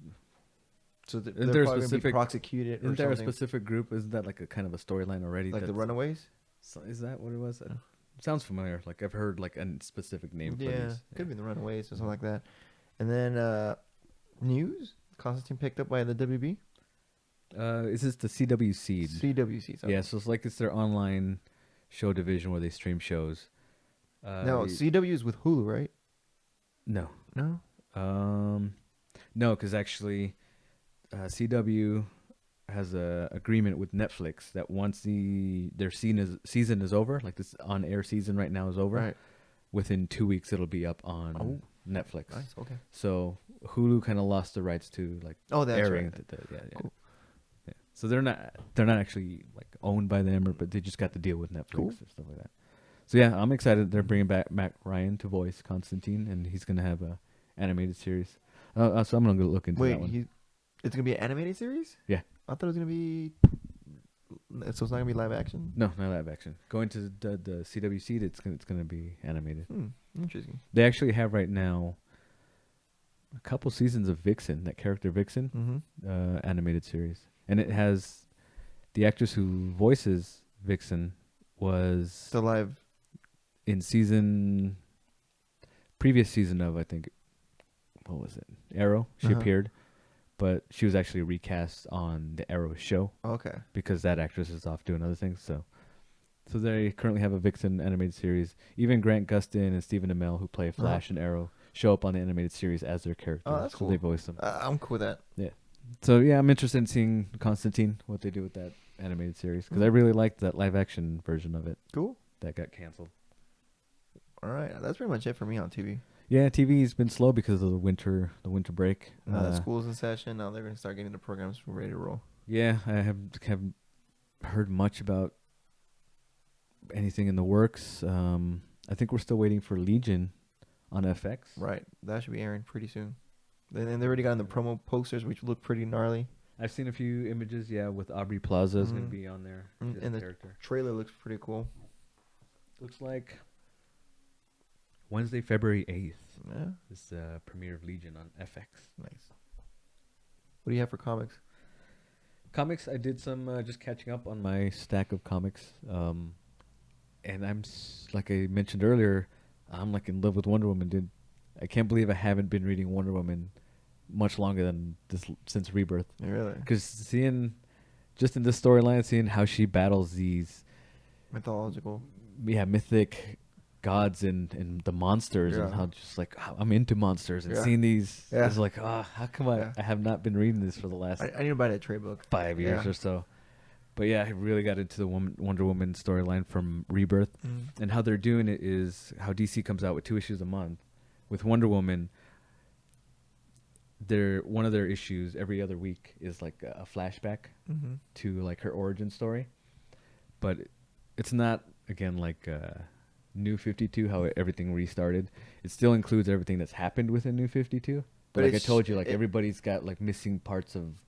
So Isn't they're there a probably gonna be specific? prosecuted or Isn't there a something. specific group? Isn't that like a kind of a storyline already? Like the That's, Runaways. so is that what it was? It Yeah. sounds familiar. Like I've heard like a specific name for Yeah, these. could be the Runaways or something Mhm. like that. And then news. Constantine picked up by the WB. Is this the CW Seed? CWC. Yeah, so it's like it's their online show division where they stream shows. No, CW is with Hulu, right? No, No. um, no, because actually, CW has a agreement with Netflix that once their season is over, like this on air season right now is over, Right. within 2 weeks it'll be up on Oh. Netflix. Nice. Okay. So Hulu kind of lost the rights to like Oh, that's airing. right. Yeah, yeah. Cool. Yeah. So they're not actually like owned by them, but they just got the deal with Netflix Cool. or stuff like that. So yeah, I'm excited. They're bringing back Matt Ryan to voice Constantine, and he's gonna have a animated series. So I'm gonna go look into that Wait, one. it's gonna be an animated series? Yeah. I thought it was gonna be. So it's not gonna be live action. No, not live action. Going to the CWC, it's gonna be animated. Interesting. They actually have right now a couple seasons of Vixen, that character Vixen, animated series, and it has the actress who voices Vixen was The live. in previous season of, I think, what was it, Arrow. She Uh-huh. appeared, but she was actually recast on the Arrow show Okay. because that actress is off doing other things. So they currently have a Vixen animated series. Even Grant Gustin and Stephen Amell, who play Flash and Arrow, show up on the animated series as their characters. Oh, that's so cool. they voice them. I'm cool with that. So yeah, I'm interested in seeing Constantine, what they do with that animated series, because I really liked that live action version of it Cool. that got canceled. All right, that's pretty much it for me on TV. Yeah, TV's been slow because of the winter break. Now that school's in session, now they're gonna start getting the programs ready to roll. Yeah, I haven't heard much about anything in the works. I think we're still waiting for Legion on FX. Right, that should be airing pretty soon. And they already got in the promo posters, which look pretty gnarly. I've seen a few images. Yeah, with Aubrey Plaza is going Mhm. to be on there. And as a the character trailer looks pretty cool. looks like Wednesday, February 8th Yeah, is the premiere of Legion on FX. nice. What do you have for comics? Comics, I did some just catching up on my stack of comics. And I'm like I mentioned earlier, I'm like in love with Wonder Woman, dude. I can't believe I haven't been reading Wonder Woman much longer than this since Rebirth. Really? Because seeing just in this storyline, seeing how she battles these Mythological. mythic gods and the monsters, and Yeah. how just like how I'm into monsters, and Yeah. seeing these Yeah. is like, how come Yeah. I have not been reading this for the last I need to buy that trade book. 5 years Yeah. or so. But yeah, I really got into the Wonder Woman storyline from Rebirth. And how they're doing it is how DC comes out with 2 issues a month. With Wonder Woman, one of their issues every other week is like a flashback Mm-hmm. to like her origin story. But it's not, again, like New 52, how everything restarted. It still includes everything that's happened within New 52. But like I told you, like everybody's got like missing parts of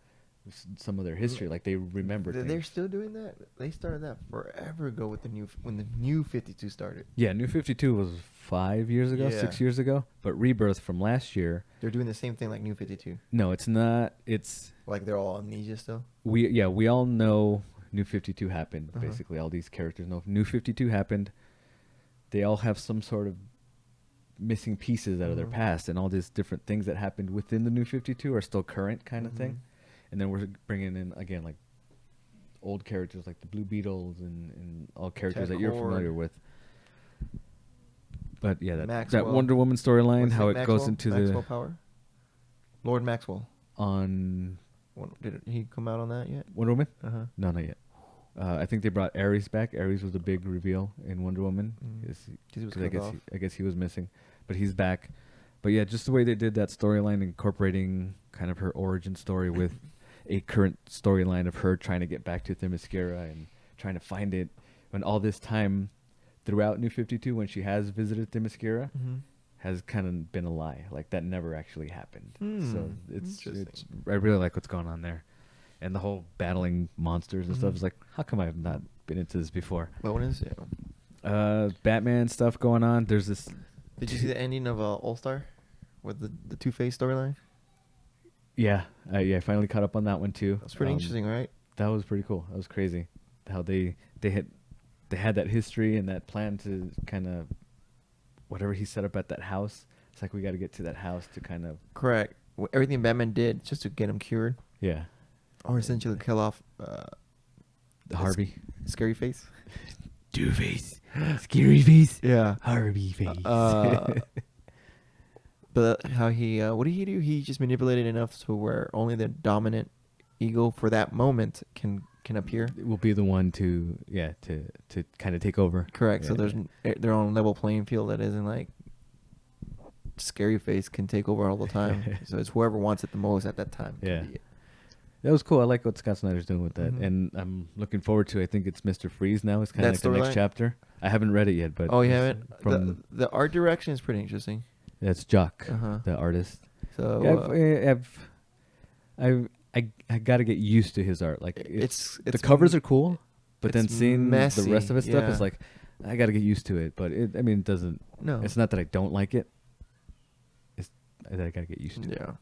some of their history. Like they remember They're things. still doing that. They started that forever ago with when the new 52 started. Yeah, New 52 was 5 years ago, Yeah. 6 years ago. But Rebirth from last year, They're doing the same thing like New 52. no, it's not. It's Like they're all amnesia still. we all know New 52 happened. Uh-huh. Basically, all these characters know New 52 happened. They all have some sort of missing pieces out of their Mhm. past, and all these different things that happened within the New 52 are still current, kind of thing. And then we're bringing in again like old characters like the Blue Beetles and all characters Ted that you're Horde. familiar with. But yeah, that Maxwell. Wonder Woman storyline, What's how his it name, goes Maxwell? into Maxwell Power? Lord Maxwell. on Did he come out on that yet? Wonder Woman. Uh-huh. No, not yet. I think they brought Ares back. Ares was a big reveal in Wonder Woman. Mm. 'Cause he was 'Cause I killed guess off. I guess he was missing, but he's back. But yeah, just the way they did that storyline, incorporating kind of her origin story with a current storyline of her trying to get back to Themyscira and trying to find it. When all this time throughout New 52, when she has visited Themyscira, has kind of been a lie. Like that never actually happened. So it's Interesting. I really like what's going on there. And the whole battling monsters and stuff is like, how come I have not been into this before? What one is it? Batman stuff going on. There's this. Did you see the ending of All Star with the Two-Face storyline? Yeah, I finally caught up on that one too. That's pretty interesting, right? That was pretty cool. That was crazy. How they had they had that history and that plan to kind of whatever he set up at that house. It's like we got to get to that house to kind of Correct. Everything Batman did just to get him cured, yeah. or essentially kill off Harvey, Scary Face. Two Face, Scary Face, Yeah. Harvey Face. But how he what did he do? He just manipulated enough to where only the dominant ego for that moment can appear. Will be the one to to kind of take over. Correct. So Yeah. there's their own level playing field that isn't like Scary Face can take over all the time. So it's whoever wants it the most at that time. Yeah. Be it. That was cool. I like what Scott Snyder's doing with that, Mhm. and I'm looking forward to. I think it's Mr. Freeze now. It's kind of That like the next storyline? chapter. I haven't read it yet, but Oh, you it's haven't? From The art direction is pretty interesting. that's Jock, Uh-huh. the artist. So Yeah, I got to get used to his art. Like it's the covers m- are cool, but then it's seeing messy, the rest of his stuff yeah. is like I got to get used to it. But I mean, it doesn't. no. It's not that I don't like it. It's that I got to get used to. Yeah.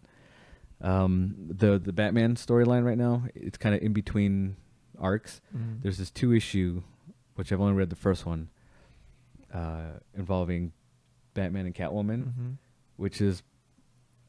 The Batman storyline right now, it's kind of in between arcs. Mhm. There's this 2-issue, which I've only read the first one, involving Batman and Catwoman, Mhm. which is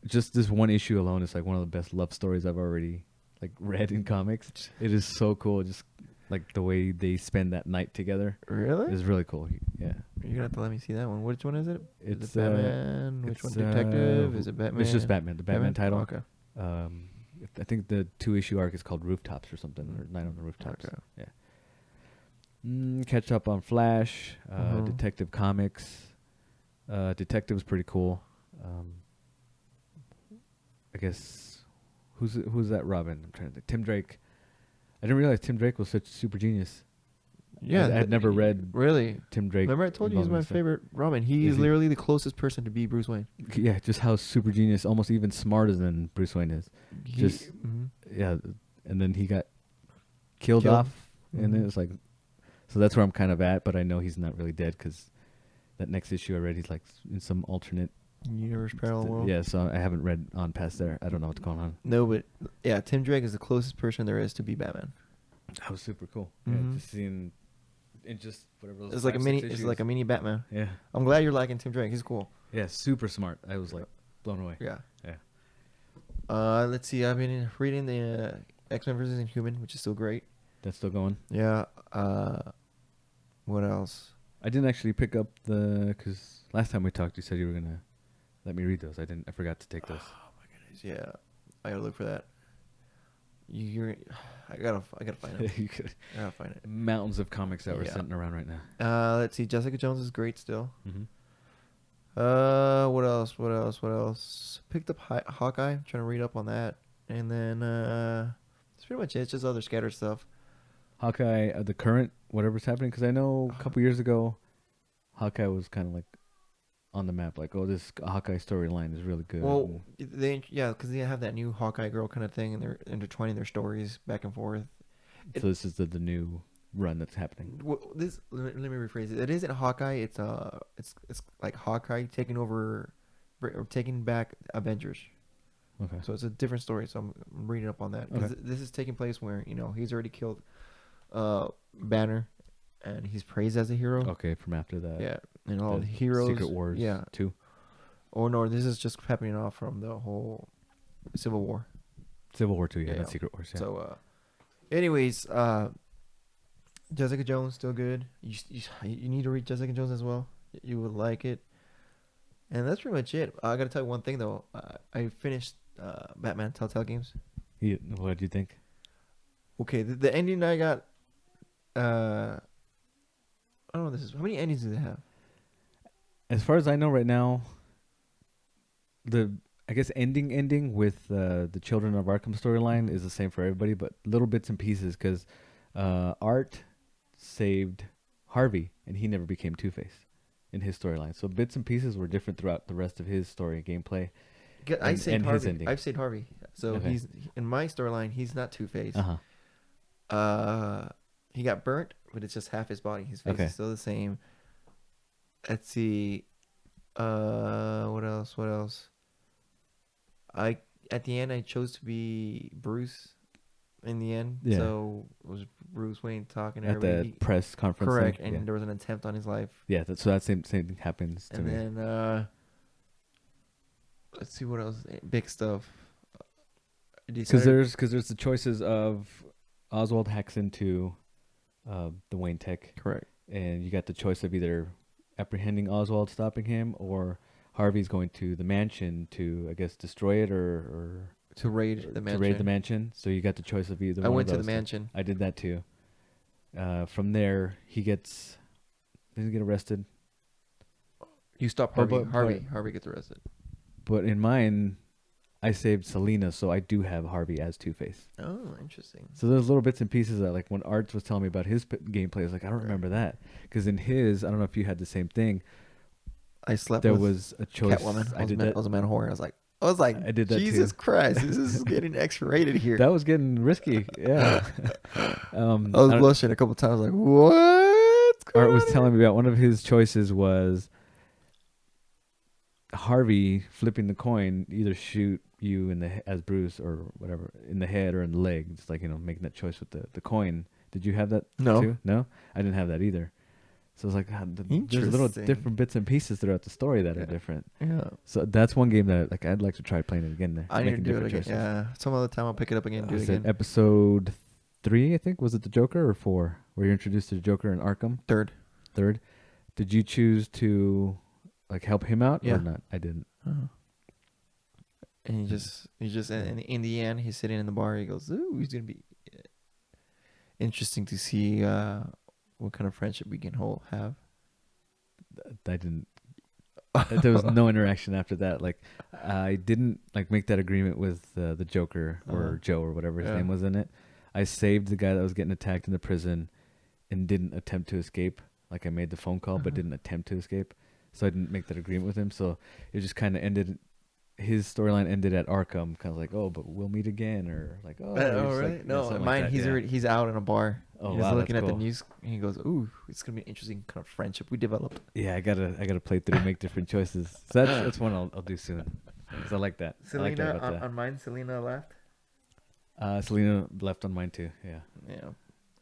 just this one issue alone is like one of the best love stories I've already like read in comics. It is so cool, just like the way they spend that night together Really? is really cool. Yeah, You're gonna have to let me see that one. Which one is it? Is it's it Batman? Which it's, one? Detective? Is it Batman? It's just Batman. The Batman title. Okay. I think the 2-issue arc is called Rooftops or something, or Night on the Rooftops. Okay. Yeah. Catch up on Flash, Mhm. Detective Comics. Detective was pretty cool. I guess who's that Robin? I'm trying to think. Tim Drake. I didn't realize Tim Drake was such a super genius. Yeah. I'd never read Really. Tim Drake. Remember I told you he's my involving stuff. favorite Robin. He Is is he? literally the closest person to be Bruce Wayne. Yeah, just how super genius, almost even smarter than Bruce Wayne is. Just- Mhm. Yeah, and then he got killed Killed. off, and Mhm. it was like, so that's where I'm kind of at. But I know he's not really dead because that next issue I read, he's like in some alternate Universe parallel world. Yeah, so I haven't read on past there. I don't know what's going on. No, but yeah, Tim Drake is the closest person there is to be Batman. That was super cool. Mhm. Yeah, just seeing in just whatever. Those It's like a 5, mini. 6 It's issues. like a mini Batman. Yeah, I'm glad you're liking Tim Drake. He's cool. yeah, super smart. I was like blown away. Yeah. Yeah. Let's see. I've been reading the X-Men vs. Inhuman, which is still great. That's still going. Yeah. What else? I didn't actually pick up because last time we talked, you said you were gonna let me read those. I didn't. I forgot to take those. Oh my goodness. Yeah. I gotta look for that. You're. I gotta find it. You could- I gotta find it. Mountains of comics that were Yeah. sitting around right now. Let's see. Jessica Jones is great still. Mm-hmm. What else? What else? What else? Picked up Hawkeye. I'm trying to read up on that, and then that's pretty much it. It's just other scattered stuff. Hawkeye, the current whatever's happening, because I know a couple years ago, Hawkeye was kind of like on the map, like, oh, this Hawkeye storyline is really good. Well, because they have that new Hawkeye girl kind of thing, and they're intertwining their stories back and forth. So this is the new run that's happening. Well, let me rephrase it. It isn't Hawkeye. It's like Hawkeye taking over, or taking back Avengers. Okay. So it's a different story. So I'm reading up on that because Okay. this is taking place where he's already killed Banner, and he's praised as a hero. Okay, from after that. Yeah, and all the the heroes. Secret Wars. Yeah. 2. Or no, this is just happening off from the whole Civil War. Civil War 2. Yeah, Yeah. not Secret Wars. Yeah. So, anyways, Jessica Jones still good. You need to read Jessica Jones as well. You would like it. And that's pretty much it. I gotta tell you one thing though. I finished Batman Telltale Games. What do you think? Okay, the ending I got. I don't know. This is how many endings do they have? As far as I know right now, I guess ending with the Children of Arkham storyline is the same for everybody, but little bits and pieces because Art saved Harvey and he never became Two-Face in his storyline. So bits and pieces were different throughout the rest of his story and gameplay. I And- saved and his Harvey. ending. I've saved Harvey. So Okay. he's in my storyline. He's not Two-Face. Uh-huh. He got burnt, but it's just half his body. His face Okay. is still the same. Let's see. What else? at the end I chose to be Bruce. In the end, Yeah. so it was Bruce Wayne talking to At the everybody. press conference Correct, thing. and Yeah. there was an attempt on his life. Yeah. So that same thing happens to And me. then let's see what else. Big stuff. I Because decided. there's the choices of Oswald hacks into the Wayne Tech, Correct. and you got the choice of either apprehending Oswald, stopping him, or Harvey's going to the mansion to, I guess, destroy it To raid the to mansion. raid the mansion. So you got the choice of either I one went of to those. the mansion. I did that too. From there, doesn't he get arrested? You stop Oh, Harvey. Harvey gets arrested. But in mine, I saved Selena, so I do have Harvey as Two-Face. Oh, interesting. So there's little bits and pieces that, like, when Art was telling me about his gameplay, I was like, I don't Right. remember that. Because in his, I don't know if you had the same thing. I slept There with was a choice. Catwoman. I did that. I was a man of horror. I was like, I did that Jesus too. Christ, this is getting X-rated here. That was getting risky. Yeah. I was blushing a couple times. Like, what's going Art was on telling me about one of his choices was Harvey flipping the coin, either shoot you in the as Bruce or whatever in the head or in the leg, just like, making that choice with the coin. Did you have that No. too? No, I didn't have that either. So I was like, God, there's little Interesting. different bits and pieces throughout the story that Yeah. are different. Yeah. So that's one game that, like, I'd like to try playing it again. There, I need to making do it different again. choices. Yeah. Some other time I'll pick it up again and do it Was it again. episode 3? I think was it the Joker or 4, where you're introduced to the Joker in Arkham? Third. Did you choose to, like, help him out Yeah. or not? I didn't. Uh-huh. And he just and in the end, he's sitting in the bar. He goes, "Ooh, he's gonna be interesting to see what kind of friendship we can have." I didn't. There was no interaction after that. Like, I didn't, like, make that agreement with the Joker or Uh-huh. Joe or whatever his Yeah. name was in it. I saved the guy that was getting attacked in the prison and didn't attempt to escape. Like, I made the phone call but Uh-huh. didn't attempt to escape. So I didn't make that agreement with him. So it just kind of ended. His storyline ended at Arkham, kind of like, oh, but we'll meet again, or like, oh, Oh, really? like, No, something mine. like that, He's yeah. already he's out in a bar. Oh, He's wow, looking that's at the cool. news. And he goes, "Ooh, it's gonna be an interesting kind of friendship we developed." Yeah, I gotta play through, make different choices. So that's one I'll do soon, because I like that. I like that Selena about on mine. Selena left. Selena left on mine too. Yeah, Yeah,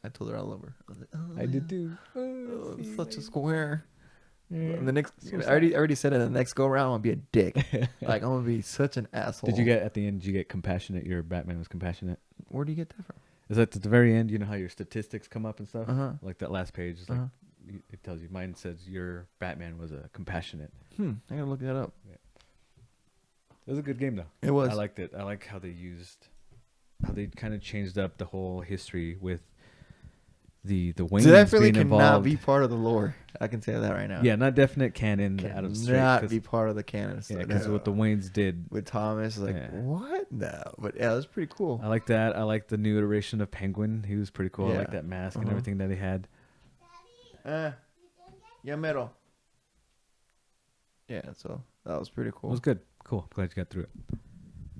I told her I love her. I was like, oh, I did yeah. too. Oh, see, such a like- square. Yeah. And the next, So I already said it. The next go round, I'll be a dick. Like I'm gonna be such an asshole. Did you get at the end? Did you get compassionate? Your Batman was compassionate. Where do you get that from? Is that at the very end? You know how your statistics come up and stuff? Uh-huh. Like that last page, is like Uh-huh. it tells you. Mine says your Batman was a compassionate. I gotta look that up. It was a good game though. It was. I liked it. I like how they kind of changed up the whole history with the Waynes Definitely being cannot involved. be part of the lore. I can say that right now. Yeah, not definite canon out of straight. Not be part of the canon. Yeah, because what the Waynes did. with Thomas, like Yeah. what? No, but yeah, it was pretty cool. I like that. I like the new iteration of Penguin. He was pretty cool. I Yeah. like that mask and Uh-huh. everything that he had. Yeah, metal. Yeah, so that was pretty It cool. was good. Cool. Glad you got through it.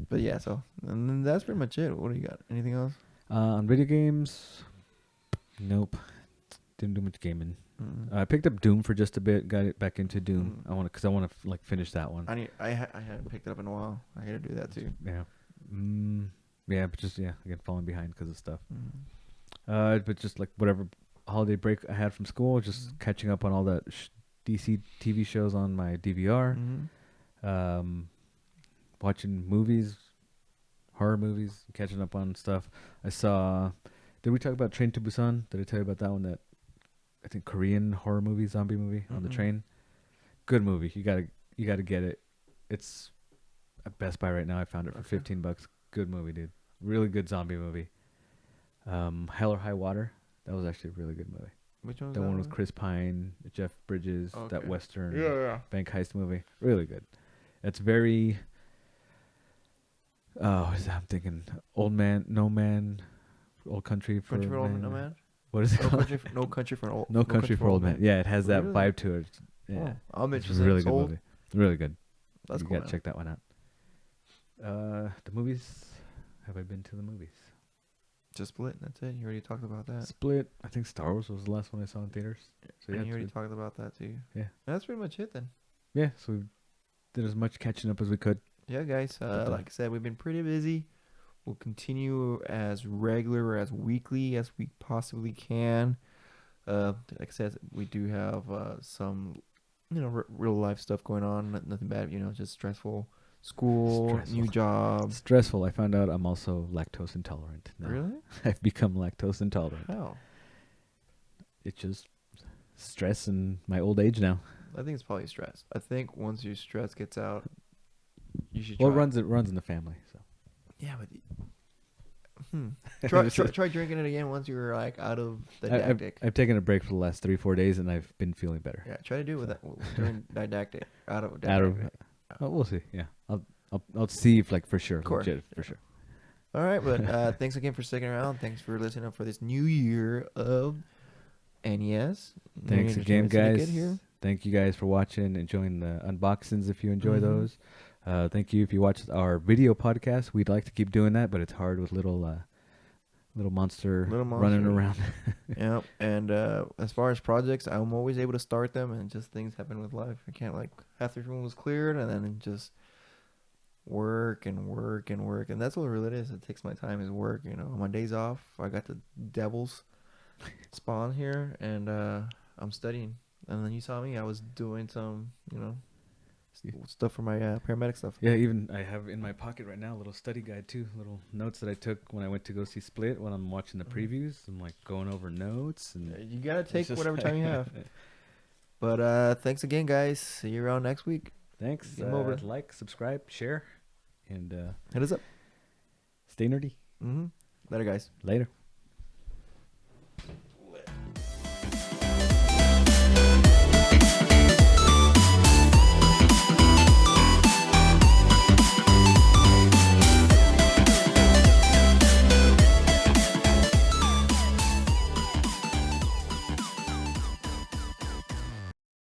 But yeah, so and then that's pretty much it. What do you got? Anything else? On video games, nope. Didn't do much gaming. I picked up Doom for just a bit. Got it back into Doom. I want to like finish that one. I hadn't picked it up in a while. I got to do that too. Yeah. Yeah, but just again falling behind because of stuff. Mm. But just like whatever holiday break I had from school, just Mhm. catching up on all that DC TV shows on my DVR. Mhm. Watching movies, horror movies, catching up on stuff. I saw. Did we talk about Train to Busan? Did I tell you about that one? That I think Korean horror movie, zombie movie on the Mm-mm. train. Good movie. You gotta get it. It's at Best Buy right now. I found it for Okay. $15. Good movie, dude. Really good zombie movie. Hell or High Water. That was actually a really good movie. Which one was That that one with Chris Pine, Jeff Bridges, that Okay. Western Yeah. bank heist movie. Really good. It's very. Oh, I'm thinking Old Man, No Man, Old Country for Country for Old Old Man. No Man. What is it No called? country. No country for old. No Country for Old Man. Yeah, it has that Really? vibe to it. Yeah, Oh, I'm it's a interested. really good Sold. movie. Really good. That's You cool. gotta check that one out. The movies. Have I been to the movies? Just Split. That's it. You already talked about that. Split. I think Star Wars was the last one I saw in theaters. So yeah, And you already it's talked about that too. Yeah. That's pretty much it then. yeah. So we did as much catching up as we could. Yeah, guys. But, Like I said, we've been pretty busy. We'll continue as regular or as weekly as we possibly can. Like I said, we do have some, real life stuff going on. Nothing bad, just stressful. School, stressful. new job. Stressful. I found out I'm also lactose intolerant now. Really? I've become lactose intolerant. How? It's just stress and my old age now. I think it's probably stress. I think once your stress gets out, you should Well, try. it runs in the family. So Yeah, but try drinking it again once you're like out of the didactic. I've taken a break for the last 3-4 days, and I've been feeling better. Yeah, try to do it with that during didactic. Out of Out didactic. of, we'll see. Yeah, I'll see if like for sure, course. legit, for sure. All right, but thanks again for sticking around. Thanks for listening up for this new year of NES. Thanks again, Syndicate guys. Here. Thank you guys for watching, enjoying the unboxings if you enjoy Mhm. those. Thank you if you watch our video podcast. We'd like to keep doing that, but it's hard with little monster running monsters. around. Yeah, and as far as projects, I'm always able to start them, and just things happen with life. I can't like half the room was cleared, and then just work and work and work, and that's what it really is. It takes my time is work. On my days off, I got the devil's spawn here, and I'm studying. And then you saw me. I was doing some, stuff for my paramedic stuff. Yeah, even I have in my pocket right now a little study guide too, little notes that I took when I went to go see Split. When I'm watching the previews, I'm like going over notes, and You gotta take just whatever like- time you have. But thanks again, guys. See you around next week. Thanks. Game over. Like, subscribe, share, and Hit us up. stay nerdy. Later, guys. Later.